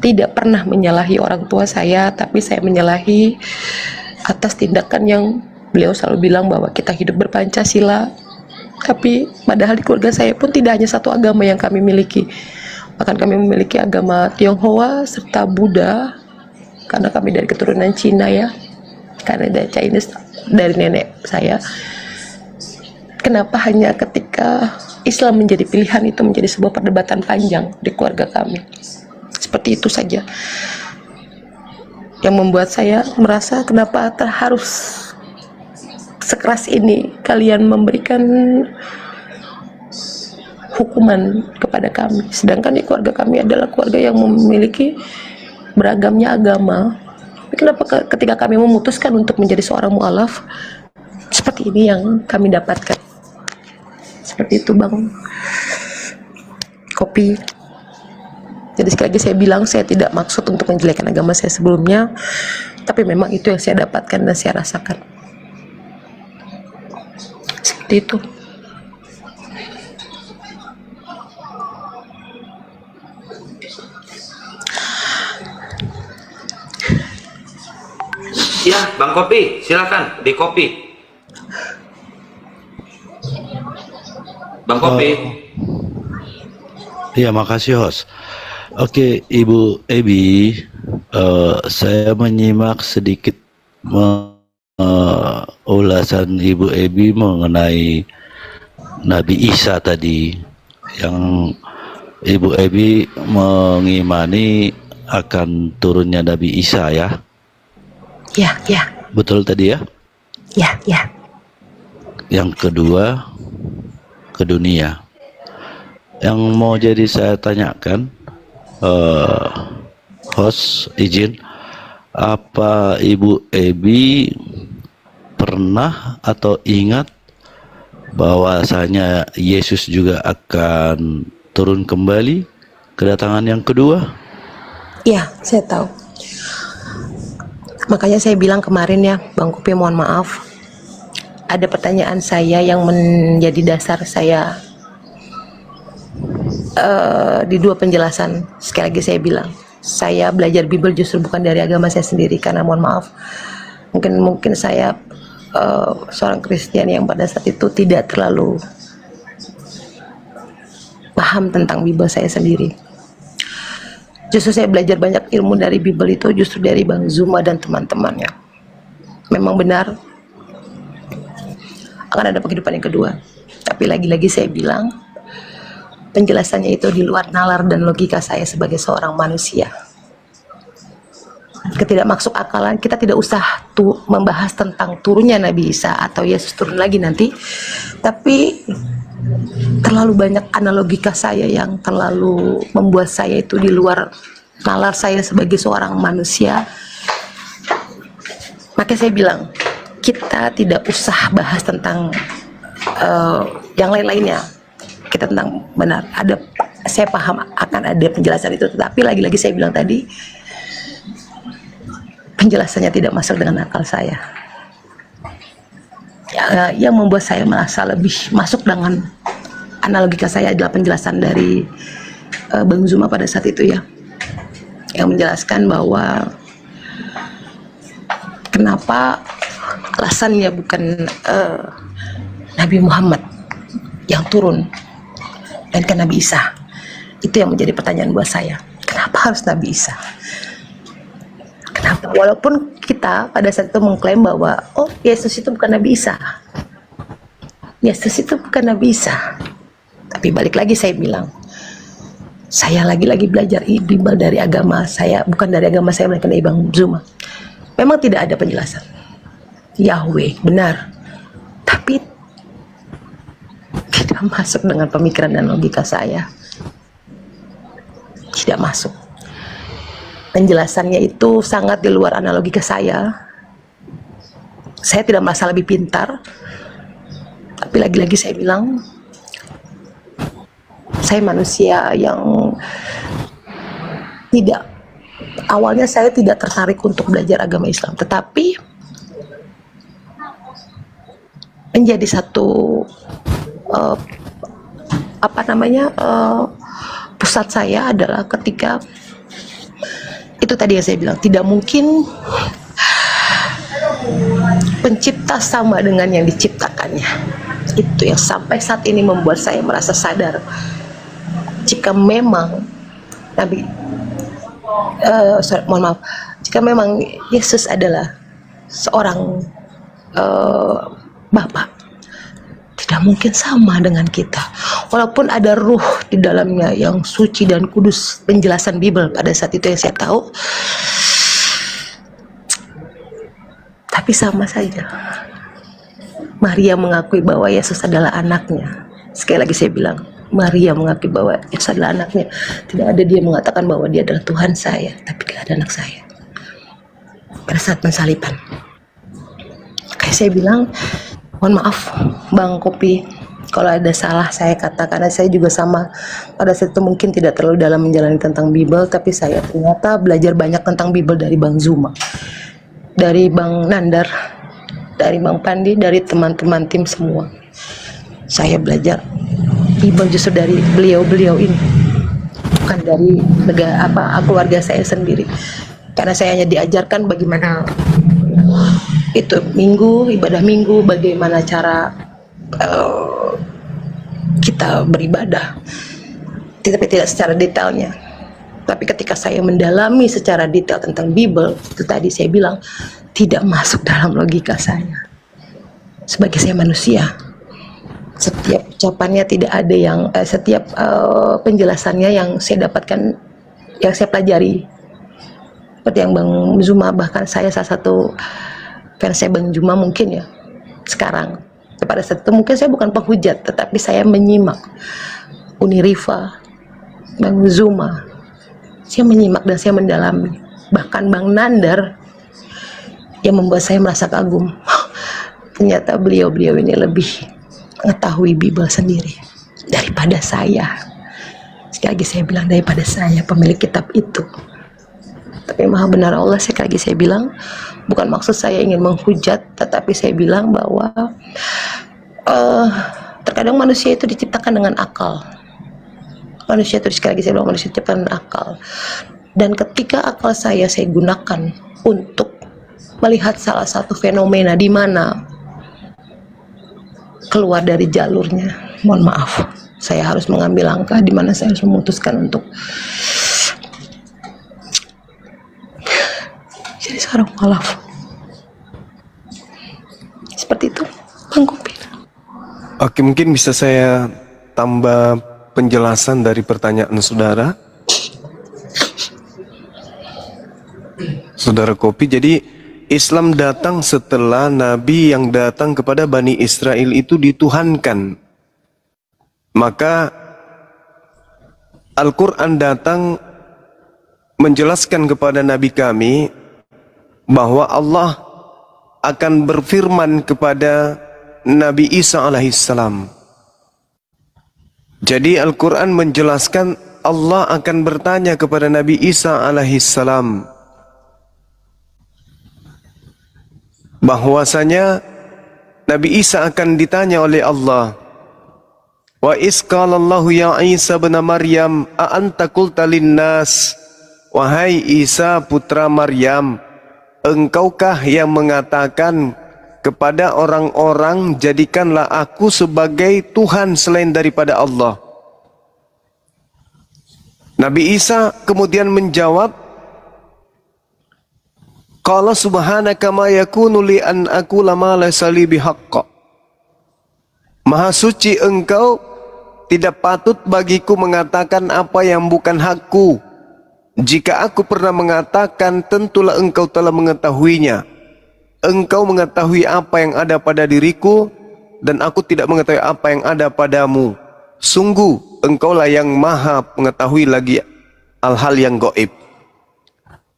tidak pernah menyalahi orang tua saya, tapi saya menyalahi atas tindakan yang beliau selalu bilang bahwa kita hidup berpancasila. Tapi padahal di keluarga saya pun tidak hanya satu agama yang kami miliki, bahkan kami memiliki agama Tionghoa serta Buddha, karena kami dari keturunan Cina ya, karena dari Chinese dari nenek saya. Kenapa hanya ketika Islam menjadi pilihan itu menjadi sebuah perdebatan panjang di keluarga kami. Seperti itu saja yang membuat saya merasa kenapa harus sekeras ini kalian memberikan hukuman kepada kami, sedangkan di keluarga kami adalah keluarga yang memiliki beragamnya agama. Tapi kenapa ketika kami memutuskan untuk menjadi seorang mu'alaf, seperti ini yang kami dapatkan. Seperti itu Bang Kopi. Jadi sekali lagi saya bilang, saya tidak maksud untuk menjelekkan agama saya sebelumnya, tapi memang itu yang saya dapatkan dan saya rasakan. Seperti itu. Ya, Bang Kopi, silakan di kopi. Bang Kopi. Iya, makasih host. Oke, Ibu Ebi, saya menyimak sedikit ulasan Ibu Ebi mengenai Nabi Isa tadi, yang Ibu Ebi mengimani akan turunnya Nabi Isa ya. Ya, ya. Betul tadi ya? Ya, ya. Yang kedua, ke dunia. Yang mau jadi saya tanyakan, host izin, apa Ibu Ebi pernah atau ingat bahwasanya Yesus juga akan turun kembali kedatangan yang kedua? Ya, saya tahu. Makanya saya bilang kemarin ya, Bang Kopi, mohon maaf, ada pertanyaan saya yang menjadi dasar saya di 2 penjelasan. Sekali lagi saya bilang, saya belajar Bible justru bukan dari agama saya sendiri, karena mohon maaf, mungkin saya seorang Kristen yang pada saat itu tidak terlalu paham tentang Bible saya sendiri. Justru saya belajar banyak ilmu dari Bible itu justru dari Bang Zuma dan teman-temannya. Memang benar akan ada kehidupan yang kedua, tapi lagi-lagi saya bilang penjelasannya itu di luar nalar dan logika saya sebagai seorang manusia. Ketidak masuk akalan, kita tidak usah membahas tentang turunnya Nabi Isa atau Yesus turun lagi nanti, tapi terlalu banyak analogika saya yang terlalu membuat saya itu di luar nalar saya sebagai seorang manusia. Makanya saya bilang, kita tidak usah bahas tentang yang lain-lainnya. Kita tentang benar, saya paham akan ada penjelasan itu, tetapi lagi-lagi saya bilang tadi, penjelasannya tidak masuk dengan akal saya. Yang membuat saya merasa lebih masuk dengan analogika saya adalah penjelasan dari Bang Zuma pada saat itu ya. yang menjelaskan bahwa kenapa alasannya bukan Nabi Muhammad yang turun dan kan Nabi Isa. Itu yang menjadi pertanyaan buat saya. Kenapa harus Nabi Isa? Kenapa? Walaupun kita pada saat itu mengklaim bahwa oh Yesus itu bukan Nabi Isa. Yesus itu bukan Nabi Isa. Tapi balik lagi saya bilang, saya lagi-lagi belajar Bible dari agama saya, bukan dari agama saya, melainkan dari Bang Zuma. Memang tidak ada penjelasan Yahweh, benar, tapi tidak masuk dengan pemikiran dan logika saya. Tidak masuk. Penjelasannya itu sangat di luar analogika saya. Saya tidak merasa lebih pintar, tapi lagi-lagi saya bilang, saya manusia yang tidak, awalnya saya tidak tertarik untuk belajar agama Islam, tetapi menjadi satu pusat saya adalah ketika itu tadi yang saya bilang, tidak mungkin pencipta sama dengan yang diciptakannya. Itu yang sampai saat ini membuat saya merasa sadar, jika memang jika memang Yesus adalah seorang Bapa, tidak mungkin sama dengan kita. Walaupun ada ruh di dalamnya yang suci dan kudus, penjelasan Bible pada saat itu yang saya tahu, tapi sama saja. Maria mengakui bahwa Yesus adalah anaknya. Sekali lagi saya bilang, Maria mengakui bahwa Yesus adalah anaknya. Tidak ada dia mengatakan bahwa dia adalah Tuhan saya, tapi dia adalah anak saya. Pada saat pensaliban, kayak saya bilang, mohon maaf Bang Kopi, kalau ada salah saya katakan. Karena saya juga sama, pada saat itu mungkin tidak terlalu dalam menjalani tentang Bible, tapi saya ternyata belajar banyak tentang Bible dari Bang Zuma, dari Bang Nandar, dari Bang Pandi, dari teman-teman tim semua. Saya belajar Bible justru dari beliau-beliau ini, bukan dari keluarga saya sendiri. Karena saya hanya diajarkan bagaimana itu ibadah minggu, bagaimana cara kita beribadah, tapi tidak secara detailnya. Tapi ketika saya mendalami secara detail tentang Bible, itu tadi saya bilang tidak masuk dalam logika saya. Sebagai saya manusia, setiap ucapannya tidak ada yang setiap penjelasannya yang saya dapatkan, yang saya pelajari, seperti yang Bang Zuma, bahkan saya salah satu fans saya Bang Zuma mungkin ya sekarang. Pada saat itu mungkin saya bukan penghujat, tetapi saya menyimak Uniriva, Bang Zuma, saya menyimak dan saya mendalami. Bahkan Bang Nandar yang membuat saya merasa kagum. Ternyata beliau-beliau ini lebih mengetahui Bible sendiri daripada saya. Sekali lagi saya bilang, daripada saya pemilik kitab itu. Tapi maha benar Allah, sekali lagi saya bilang, bukan maksud saya ingin menghujat, tetapi saya bilang bahwa terkadang manusia itu diciptakan dengan akal. Manusia itu, sekali lagi saya bilang, manusia diciptakan dengan akal. Dan ketika akal saya gunakan untuk melihat salah satu fenomena di mana keluar dari jalurnya, mohon maaf, saya harus mengambil langkah di mana saya harus memutuskan untuk jadi seorang mualaf. Seperti itu, Bang Kopi. Oke, mungkin bisa saya tambah penjelasan dari pertanyaan saudara. Saudara Kopi, jadi Islam datang setelah Nabi yang datang kepada Bani Israel itu dituhankan. Maka Al-Quran datang menjelaskan kepada Nabi kami bahwa Allah akan berfirman kepada Nabi Isa alaihissalam. Jadi Al-Quran menjelaskan Allah akan bertanya kepada Nabi Isa alaihissalam bahwasanya Nabi Isa akan ditanya oleh Allah, wa isqalallahu ya Isa bin Maryam a anta qulta linnas wahai Isa putra Maryam, engkaukah yang mengatakan kepada orang-orang, jadikanlah aku sebagai Tuhan selain daripada Allah? Nabi Isa kemudian menjawab, qala subhanaka ma yakunu li an aqula ma laysa li bihaqq. Maha suci engkau, tidak patut bagiku mengatakan apa yang bukan hakku. Jika aku pernah mengatakan, tentulah engkau telah mengetahuinya. Engkau mengetahui apa yang ada pada diriku, dan aku tidak mengetahui apa yang ada padamu. Sungguh engkaulah yang maha mengetahui lagi hal-hal yang gaib.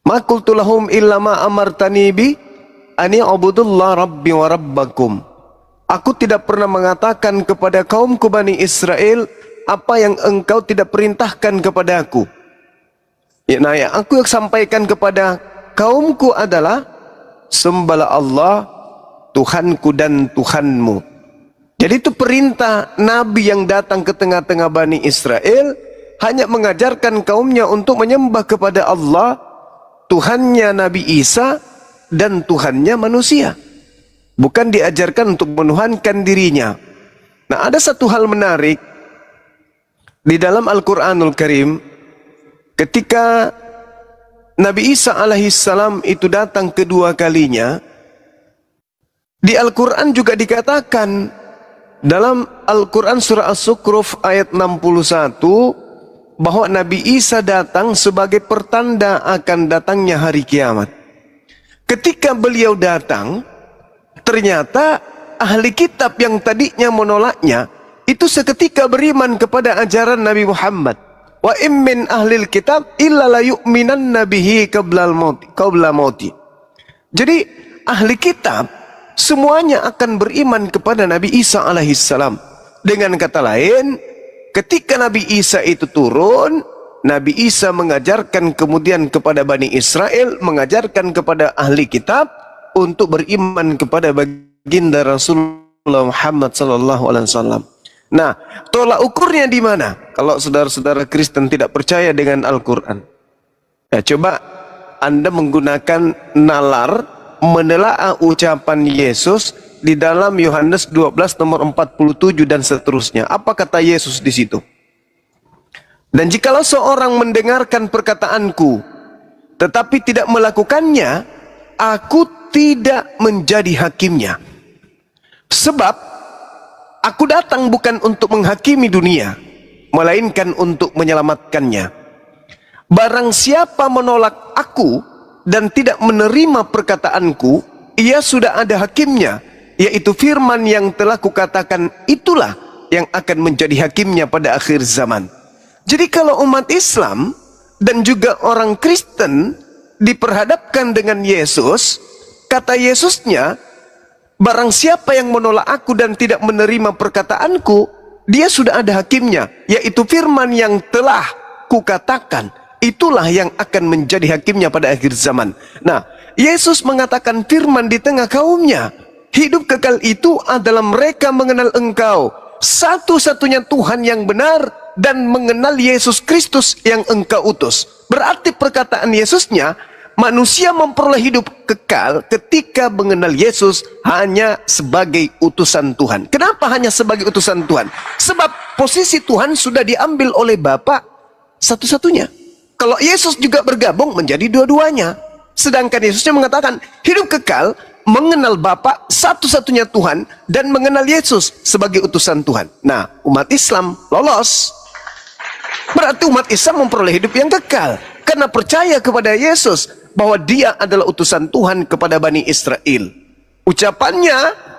Ma qultu lahum illa ma amartani bi ani ubudullah rabbi wa rabbakum. Aku tidak pernah mengatakan kepada kaumku Bani Israel apa yang engkau tidak perintahkan kepadaku. Nah, yang aku sampaikan kepada kaumku adalah sembahlah Allah, Tuhanku dan Tuhanmu. Jadi itu perintah Nabi yang datang ke tengah-tengah Bani Israel, hanya mengajarkan kaumnya untuk menyembah kepada Allah, Tuhannya Nabi Isa dan Tuhannya manusia. Bukan diajarkan untuk menuhankan dirinya. Nah, ada satu hal menarik di dalam Al-Quranul Karim. Ketika Nabi Isa alaihissalam itu datang kedua kalinya, di Al-Quran juga dikatakan dalam Al-Quran surah As-Sukruf ayat 61 bahwa Nabi Isa datang sebagai pertanda akan datangnya hari kiamat. Ketika beliau datang, ternyata ahli kitab yang tadinya menolaknya itu seketika beriman kepada ajaran Nabi Muhammad. Wa immin ahlil kitab illa la yu'minanna bihi qabla mauti. Jadi ahli kitab semuanya akan beriman kepada Nabi Isa alaihissalam. Dengan kata lain, ketika Nabi Isa itu turun, Nabi Isa mengajarkan kemudian kepada Bani Israel, mengajarkan kepada ahli kitab untuk beriman kepada baginda Rasulullah Muhammad SAW. Nah, tolak ukurnya di mana? Kalau saudara-saudara Kristen tidak percaya dengan Al-Quran, ya coba Anda menggunakan nalar menelaah ucapan Yesus di dalam Yohanes 12 nomor 47 dan seterusnya. Apa kata Yesus di situ? Dan jikalau seorang mendengarkan perkataanku tetapi tidak melakukannya, aku tidak menjadi hakimnya. Sebab aku datang bukan untuk menghakimi dunia, melainkan untuk menyelamatkannya. Barang siapa menolak aku dan tidak menerima perkataanku, ia sudah ada hakimnya, yaitu firman yang telah kukatakan, itulah yang akan menjadi hakimnya pada akhir zaman. Jadi kalau umat Islam dan juga orang Kristen diperhadapkan dengan Yesus, kata Yesusnya, barang siapa yang menolak aku dan tidak menerima perkataanku, dia sudah ada hakimnya, yaitu firman yang telah kukatakan, itulah yang akan menjadi hakimnya pada akhir zaman. Nah, Yesus mengatakan firman di tengah kaumnya, hidup kekal itu adalah mereka mengenal engkau, satu-satunya Tuhan yang benar, dan mengenal Yesus Kristus yang engkau utus. Berarti perkataan Yesusnya, manusia memperoleh hidup kekal ketika mengenal Yesus hanya sebagai utusan Tuhan. Kenapa hanya sebagai utusan Tuhan? Sebab posisi Tuhan sudah diambil oleh Bapa satu-satunya. Kalau Yesus juga bergabung menjadi dua-duanya. Sedangkan Yesusnya mengatakan hidup kekal, mengenal Bapa satu-satunya Tuhan, dan mengenal Yesus sebagai utusan Tuhan. Nah, umat Islam lolos. Berarti umat Islam memperoleh hidup yang kekal karena percaya kepada Yesus, bahwa dia adalah utusan Tuhan kepada Bani Israel. Ucapannya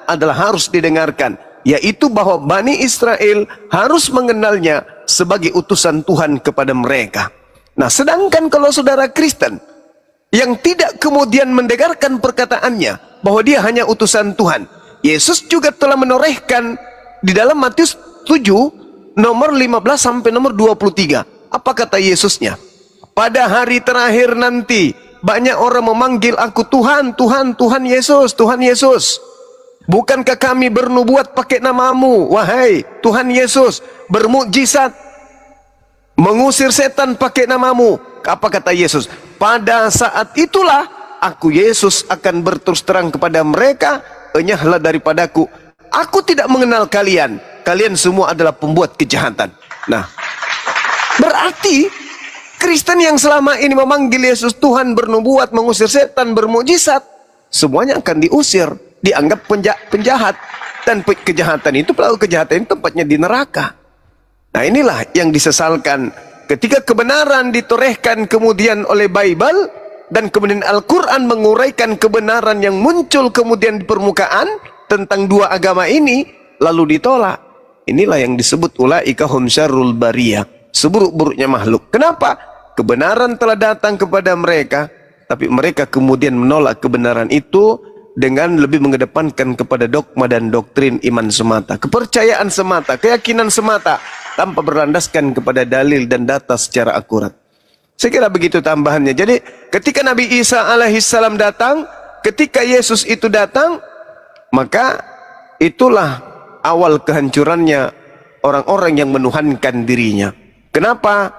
adalah harus didengarkan, yaitu bahwa Bani Israel harus mengenalnya sebagai utusan Tuhan kepada mereka. Nah, sedangkan kalau saudara Kristen yang tidak kemudian mendengarkan perkataannya bahwa dia hanya utusan Tuhan, Yesus juga telah menorehkan di dalam Matius 7 nomor 15 sampai nomor 23. Apa kata Yesusnya? Pada hari terakhir nanti banyak orang memanggil aku Tuhan, Tuhan, Tuhan Yesus, Tuhan Yesus. Bukankah kami bernubuat pakai namamu, wahai Tuhan Yesus, bermukjizat, mengusir setan pakai namamu? Apa kata Yesus? Pada saat itulah aku Yesus akan berterus terang kepada mereka, enyahlah daripadaku, aku tidak mengenal kalian. Kalian semua adalah pembuat kejahatan. Nah, berarti Kristen yang selama ini memanggil Yesus Tuhan, bernubuat, mengusir setan, bermukjizat, semuanya akan diusir, dianggap penjahat. Dan kejahatan itu, pelaku kejahatan itu tempatnya di neraka. Nah, inilah yang disesalkan ketika kebenaran ditorehkan kemudian oleh Bible, dan kemudian Al-Quran menguraikan kebenaran yang muncul kemudian di permukaan tentang dua agama ini, lalu ditolak. Inilah yang disebut ulaika hum syarrul bariyah, seburuk-buruknya makhluk. Kenapa? Kebenaran telah datang kepada mereka, tapi mereka kemudian menolak kebenaran itu dengan lebih mengedepankan kepada dogma dan doktrin iman semata, kepercayaan semata, keyakinan semata, tanpa berlandaskan kepada dalil dan data secara akurat. Saya kira begitu tambahannya. Jadi ketika Nabi Isa alaihissalam datang, ketika Yesus itu datang, maka itulah awal kehancurannya orang-orang yang menuhankan dirinya. Kenapa?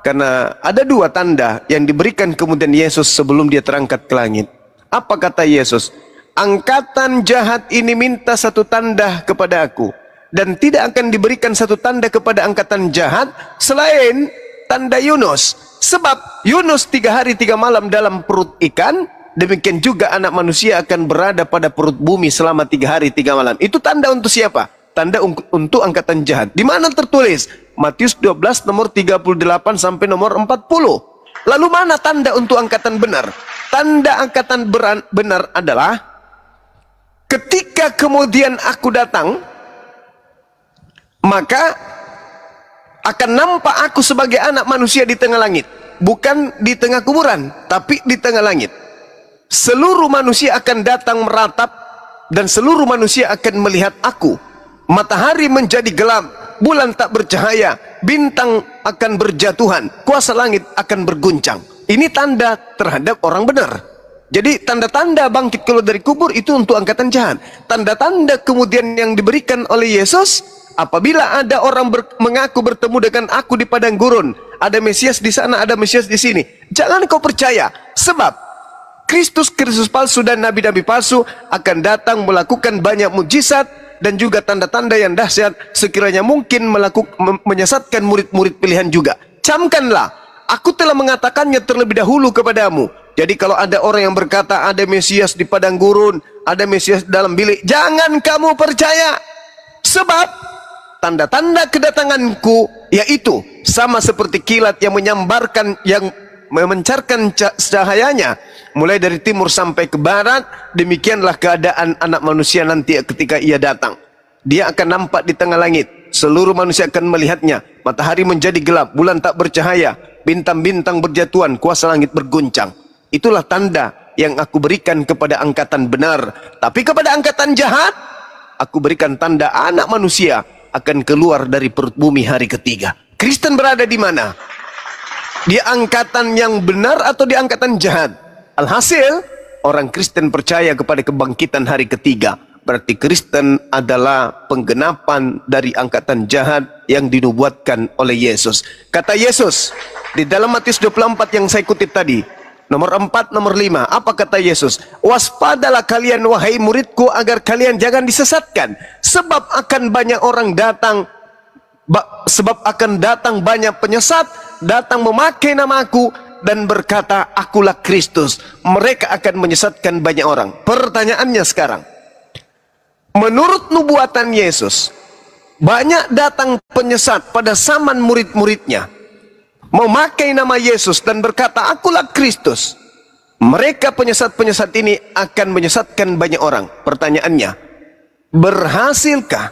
Karena ada dua tanda yang diberikan kemudian Yesus sebelum dia terangkat ke langit. Apa kata Yesus? Angkatan jahat ini minta satu tanda kepada aku, dan tidak akan diberikan satu tanda kepada angkatan jahat selain tanda Yunus. Sebab Yunus 3 hari 3 malam dalam perut ikan, demikian juga anak manusia akan berada pada perut bumi selama 3 hari 3 malam. Itu tanda untuk siapa? Tanda untuk angkatan jahat. Di mana tertulis? Matius 12 nomor 38 sampai nomor 40. Lalu mana tanda untuk angkatan benar? Tanda angkatan benar adalah ketika kemudian aku datang, maka akan nampak aku sebagai anak manusia di tengah langit. Bukan di tengah kuburan, tapi di tengah langit. Seluruh manusia akan datang meratap, dan seluruh manusia akan melihat aku. Matahari menjadi gelap, bulan tak bercahaya, bintang akan berjatuhan, kuasa langit akan berguncang. Ini tanda terhadap orang benar. Jadi tanda-tanda bangkit keluar dari kubur itu untuk angkatan jahat. Tanda-tanda kemudian yang diberikan oleh Yesus, apabila ada orang mengaku bertemu dengan aku di padang gurun, ada Mesias di sana, ada Mesias di sini, jangan kau percaya. Sebab Kristus palsu dan nabi-nabi palsu akan datang melakukan banyak mujizat dan juga tanda-tanda yang dahsyat, sekiranya mungkin menyesatkan murid-murid pilihan juga. Camkanlah, aku telah mengatakannya terlebih dahulu kepadamu. Jadi kalau ada orang yang berkata ada Mesias di padang gurun, ada Mesias dalam bilik, jangan kamu percaya. Sebab tanda-tanda kedatanganku yaitu sama seperti kilat yang menyambarkan, yang memancarkan cahayanya mulai dari timur sampai ke barat. Demikianlah keadaan anak manusia nanti ketika ia datang. Dia akan nampak di tengah langit, seluruh manusia akan melihatnya. Matahari menjadi gelap, bulan tak bercahaya, bintang-bintang berjatuhan, kuasa langit berguncang. Itulah tanda yang aku berikan kepada angkatan benar. Tapi kepada angkatan jahat, aku berikan tanda anak manusia akan keluar dari perut bumi hari ketiga. Kristen berada di mana? Di angkatan yang benar atau di angkatan jahat? Alhasil, orang Kristen percaya kepada kebangkitan hari ketiga. Berarti Kristen adalah penggenapan dari angkatan jahat yang dinubuatkan oleh Yesus. Kata Yesus di dalam Matius 24 yang saya kutip tadi, nomor 4, nomor 5, apa kata Yesus? Waspadalah kalian wahai muridku, agar kalian jangan disesatkan. Sebab akan banyak orang datang, banyak penyesat, datang memakai namaku dan berkata, akulah Kristus. Mereka akan menyesatkan banyak orang. Pertanyaannya sekarang, menurut nubuatan Yesus, banyak datang penyesat pada zaman murid-muridnya, memakai nama Yesus dan berkata, akulah Kristus. Mereka penyesat-penyesat ini akan menyesatkan banyak orang. Pertanyaannya, berhasilkah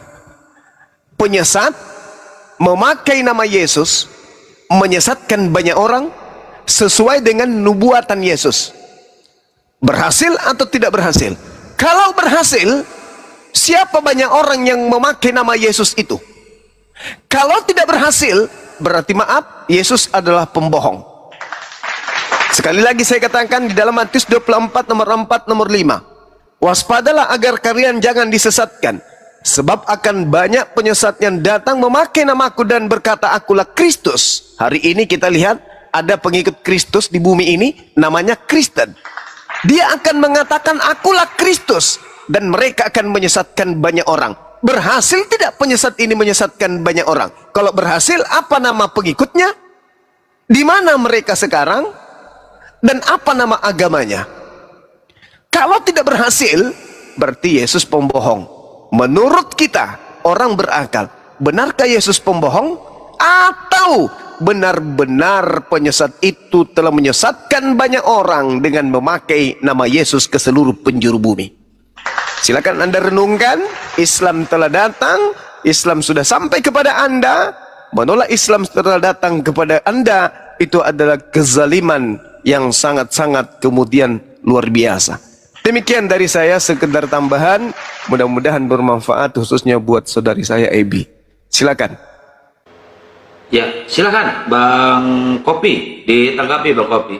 penyesat memakai nama Yesus menyesatkan banyak orang sesuai dengan nubuatan Yesus? Berhasil atau tidak berhasil? Kalau berhasil, siapa banyak orang yang memakai nama Yesus itu? Kalau tidak berhasil, berarti maaf, Yesus adalah pembohong. Sekali lagi saya katakan di dalam Matius 24 nomor 4 nomor 5, waspadalah agar kalian jangan disesatkan, sebab akan banyak penyesat yang datang memakai namaku dan berkata akulah Kristus. Hari ini kita lihat ada pengikut Kristus di bumi ini namanya Kristen. Dia akan mengatakan akulah Kristus dan mereka akan menyesatkan banyak orang. Berhasil tidak penyesat ini menyesatkan banyak orang? Kalau berhasil, apa nama pengikutnya? Di mana mereka sekarang? Dan apa nama agamanya? Kalau tidak berhasil, berarti Yesus pembohong. Menurut kita, orang berakal, benarkah Yesus pembohong? Atau benar-benar penyesat itu telah menyesatkan banyak orang dengan memakai nama Yesus ke seluruh penjuru bumi? Silakan Anda renungkan. Islam telah datang, Islam sudah sampai kepada Anda. Menolak Islam telah datang kepada Anda, itu adalah kezaliman yang sangat-sangat kemudian luar biasa. Demikian dari saya, sekedar tambahan, mudah-mudahan bermanfaat khususnya buat saudari saya Ebi. Silakan. Ya, silakan Bang Kopi, ditanggapi Bang Kopi.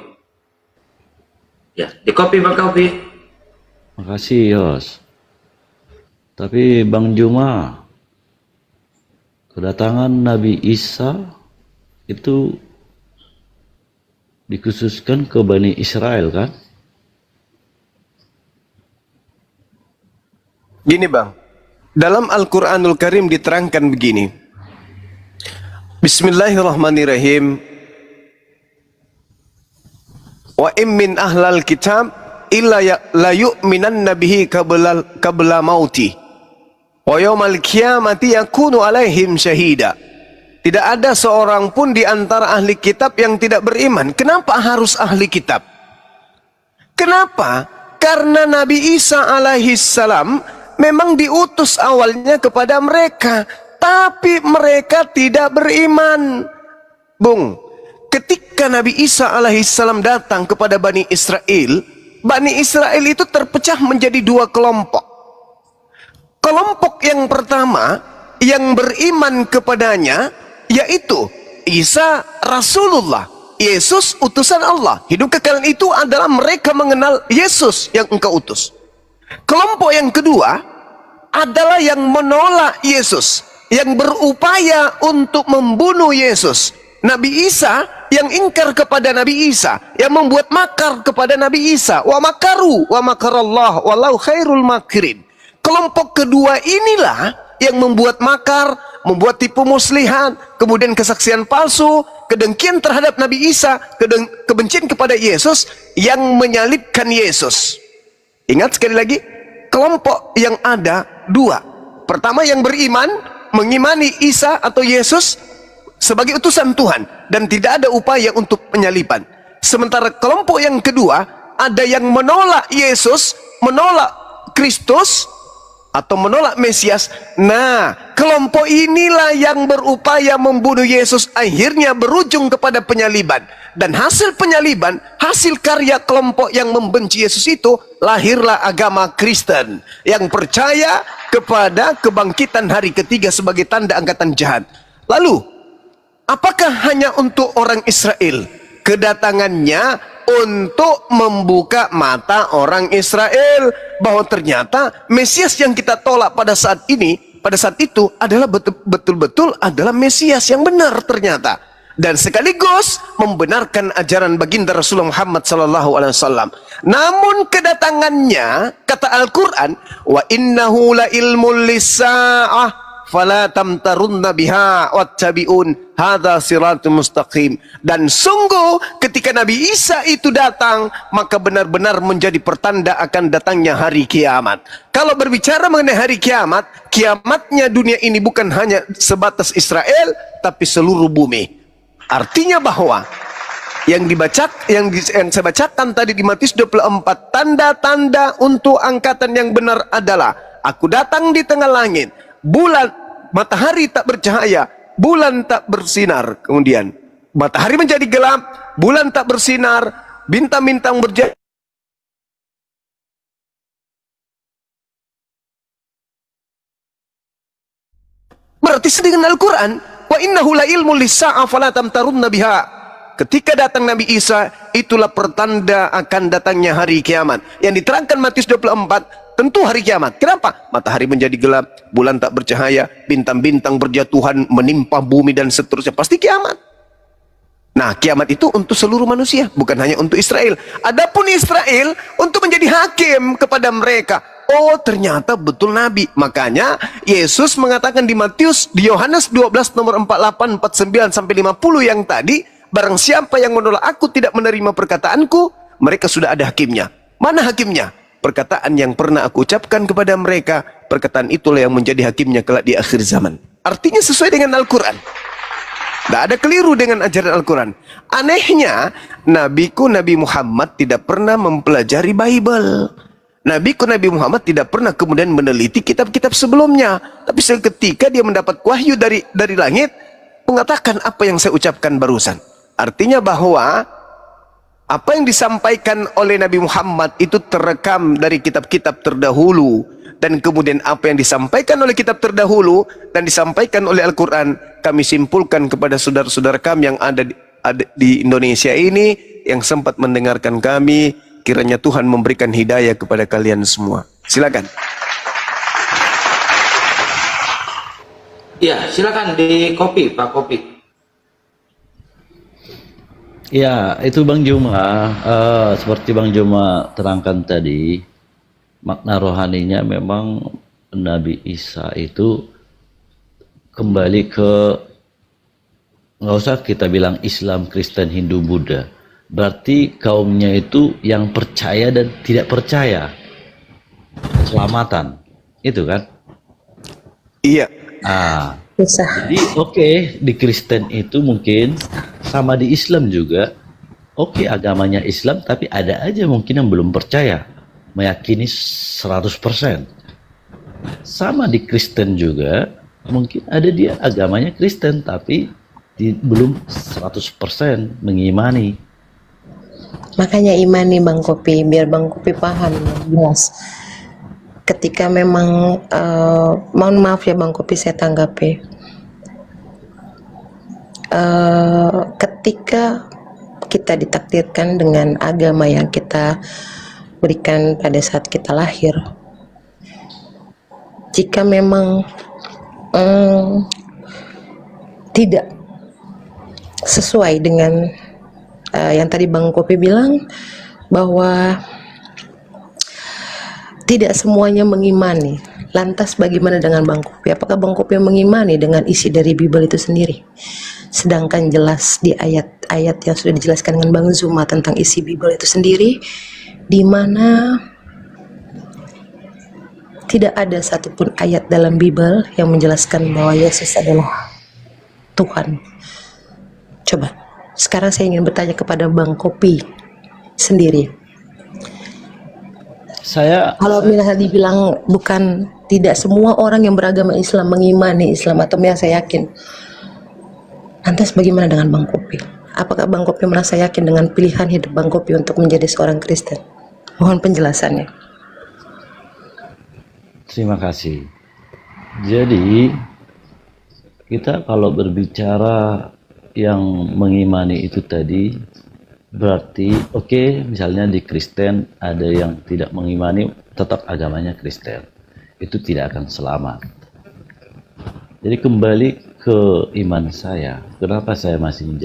Ya, di Kopi Bang Kopi. Makasih Yos. Tapi Bang Juma, kedatangan Nabi Isa itu dikhususkan ke Bani Israel kan? Gini Bang, dalam Al-Quranul Karim diterangkan begini. Bismillahirrahmanirrahim. Wa min ahlal kitab illa la yu'minan nabihi qabla mauti wa yawmal qiyamati yakunu alaihim syahida. Tidak ada seorang pun di antara ahli kitab yang tidak beriman. Kenapa harus ahli kitab? Kenapa? Karena Nabi Isa alaihi salam memang diutus awalnya kepada mereka, tapi mereka tidak beriman. Bung, ketika Nabi Isa alaihi salam datang kepada Bani Israel itu terpecah menjadi dua kelompok. Kelompok yang pertama yang beriman kepadanya yaitu Isa Rasulullah, Yesus utusan Allah. Hidup kekal itu adalah mereka mengenal Yesus yang engkau utus. Kelompok yang kedua adalah yang menolak Yesus, yang berupaya untuk membunuh Yesus. Nabi Isa yang ingkar kepada Nabi Isa, yang membuat makar kepada Nabi Isa. Wa makaru wa makarallah wallahu khairul makirin. Kelompok kedua inilah yang membuat makar, membuat tipu muslihat, kemudian kesaksian palsu, kedengkian terhadap Nabi Isa, kebencian kepada Yesus, yang menyalibkan Yesus. Ingat sekali lagi, kelompok yang ada dua. Pertama yang beriman, mengimani Isa atau Yesus sebagai utusan Tuhan dan tidak ada upaya untuk penyaliban. Sementara kelompok yang kedua, ada yang menolak Yesus, menolak Kristus, atau menolak Mesias. Nah, kelompok inilah yang berupaya membunuh Yesus, akhirnya berujung kepada penyaliban. Dan hasil penyaliban, hasil karya kelompok yang membenci Yesus itu, lahirlah agama Kristen yang percaya kepada kebangkitan hari ketiga sebagai tanda angkatan jahat. Lalu, apakah hanya untuk orang Israel? Kedatangannya untuk membuka mata orang Israel bahwa ternyata Mesias yang kita tolak pada saat itu adalah betul-betul adalah Mesias yang benar ternyata, dan sekaligus membenarkan ajaran baginda Rasulullah Muhammad SAW. Namun kedatangannya, kata Al-Quran, wa innahu la ilmul lisa'ah fala tamtarunna biha wattabi'un hadza siratul mustaqim. Dan sungguh ketika Nabi Isa itu datang, maka benar-benar menjadi pertanda akan datangnya hari kiamat. Kalau berbicara mengenai hari kiamat, kiamatnya dunia ini bukan hanya sebatas Israel, tapi seluruh bumi. Artinya bahwa yang saya bacakan tadi di Matius 24, tanda-tanda untuk angkatan yang benar adalah aku datang di tengah langit, matahari tak bercahaya, bulan tak bersinar, kemudian matahari menjadi gelap, bulan tak bersinar, bintang-bintang berjatuh. Berarti dengan Al-Quran, wa innahu la ilmul lisa'ah fala tamtarunna biha. Ketika datang Nabi Isa, itulah pertanda akan datangnya hari kiamat. Yang diterangkan Matius 24, tentu hari kiamat. Kenapa? Matahari menjadi gelap, bulan tak bercahaya, bintang-bintang berjatuhan menimpa bumi dan seterusnya. Pasti kiamat. Nah, kiamat itu untuk seluruh manusia, bukan hanya untuk Israel. Adapun Israel untuk menjadi hakim kepada mereka. Oh, ternyata betul Nabi. Makanya Yesus mengatakan di Matius, di Yohanes 12 nomor 48, 49 sampai 50 yang tadi, barang siapa yang menolak aku tidak menerima perkataanku, mereka sudah ada hakimnya. Mana hakimnya? Perkataan yang pernah aku ucapkan kepada mereka, perkataan itulah yang menjadi hakimnya kelak di akhir zaman. Artinya sesuai dengan Al-Quran. Tidak ada keliru dengan ajaran Al-Quran. Anehnya, nabiku Nabi Muhammad tidak pernah mempelajari Bible. Nabiku Nabi Muhammad tidak pernah kemudian meneliti kitab-kitab sebelumnya. Tapi seketika dia mendapat wahyu dari langit, mengatakan apa yang saya ucapkan barusan. Artinya bahwa apa yang disampaikan oleh Nabi Muhammad itu terekam dari kitab-kitab terdahulu. Dan kemudian apa yang disampaikan oleh kitab terdahulu dan disampaikan oleh Al-Quran, kami simpulkan kepada saudara-saudara kami yang ada di Indonesia ini, yang sempat mendengarkan kami, kiranya Tuhan memberikan hidayah kepada kalian semua. Silakan. Ya, silakan di copy, Pak Kopi. Ya, itu Bang Juma, seperti Bang Juma terangkan tadi, makna rohaninya memang Nabi Isa itu kembali ke, nggak usah kita bilang Islam, Kristen, Hindu, Buddha. Berarti kaumnya itu yang percaya dan tidak percaya. Keselamatan, itu kan? Iya. Jadi oke, di Kristen itu mungkin, sama di Islam juga, oke, agamanya Islam, tapi ada aja mungkin yang belum percaya, meyakini 100%. Sama di Kristen juga, mungkin ada dia agamanya Kristen, tapi belum 100% mengimani. Makanya imani Bang Kopi, biar Bang Kopi paham jelas. Ketika memang, mohon maaf ya Bang Kopi saya tanggapi, ketika kita ditakdirkan dengan agama yang kita berikan pada saat kita lahir, jika memang tidak sesuai dengan yang tadi Bang Kopi bilang, bahwa tidak semuanya mengimani, lantas bagaimana dengan Bang Kopi? Apakah Bang Kopi mengimani dengan isi dari Bible itu sendiri? Sedangkan jelas di ayat-ayat yang sudah dijelaskan dengan Bang Zuma tentang isi Bible itu sendiri, di mana tidak ada satupun ayat dalam Bible yang menjelaskan bahwa Yesus adalah Tuhan. Coba, sekarang saya ingin bertanya kepada Bang Kopi sendiri. Kalau misalnya dibilang bukan, tidak semua orang yang beragama Islam mengimani Islam, atau yang saya yakin, lantas bagaimana dengan Bang Kopi? Apakah Bang Kopi merasa yakin dengan pilihan hidup Bang Kopi untuk menjadi seorang Kristen? Mohon penjelasannya. Terima kasih. Jadi kita kalau berbicara yang mengimani itu tadi, berarti oke, misalnya di Kristen ada yang tidak mengimani, tetap agamanya Kristen, itu tidak akan selamat. Jadi kembali ke iman saya, kenapa saya masih menjadi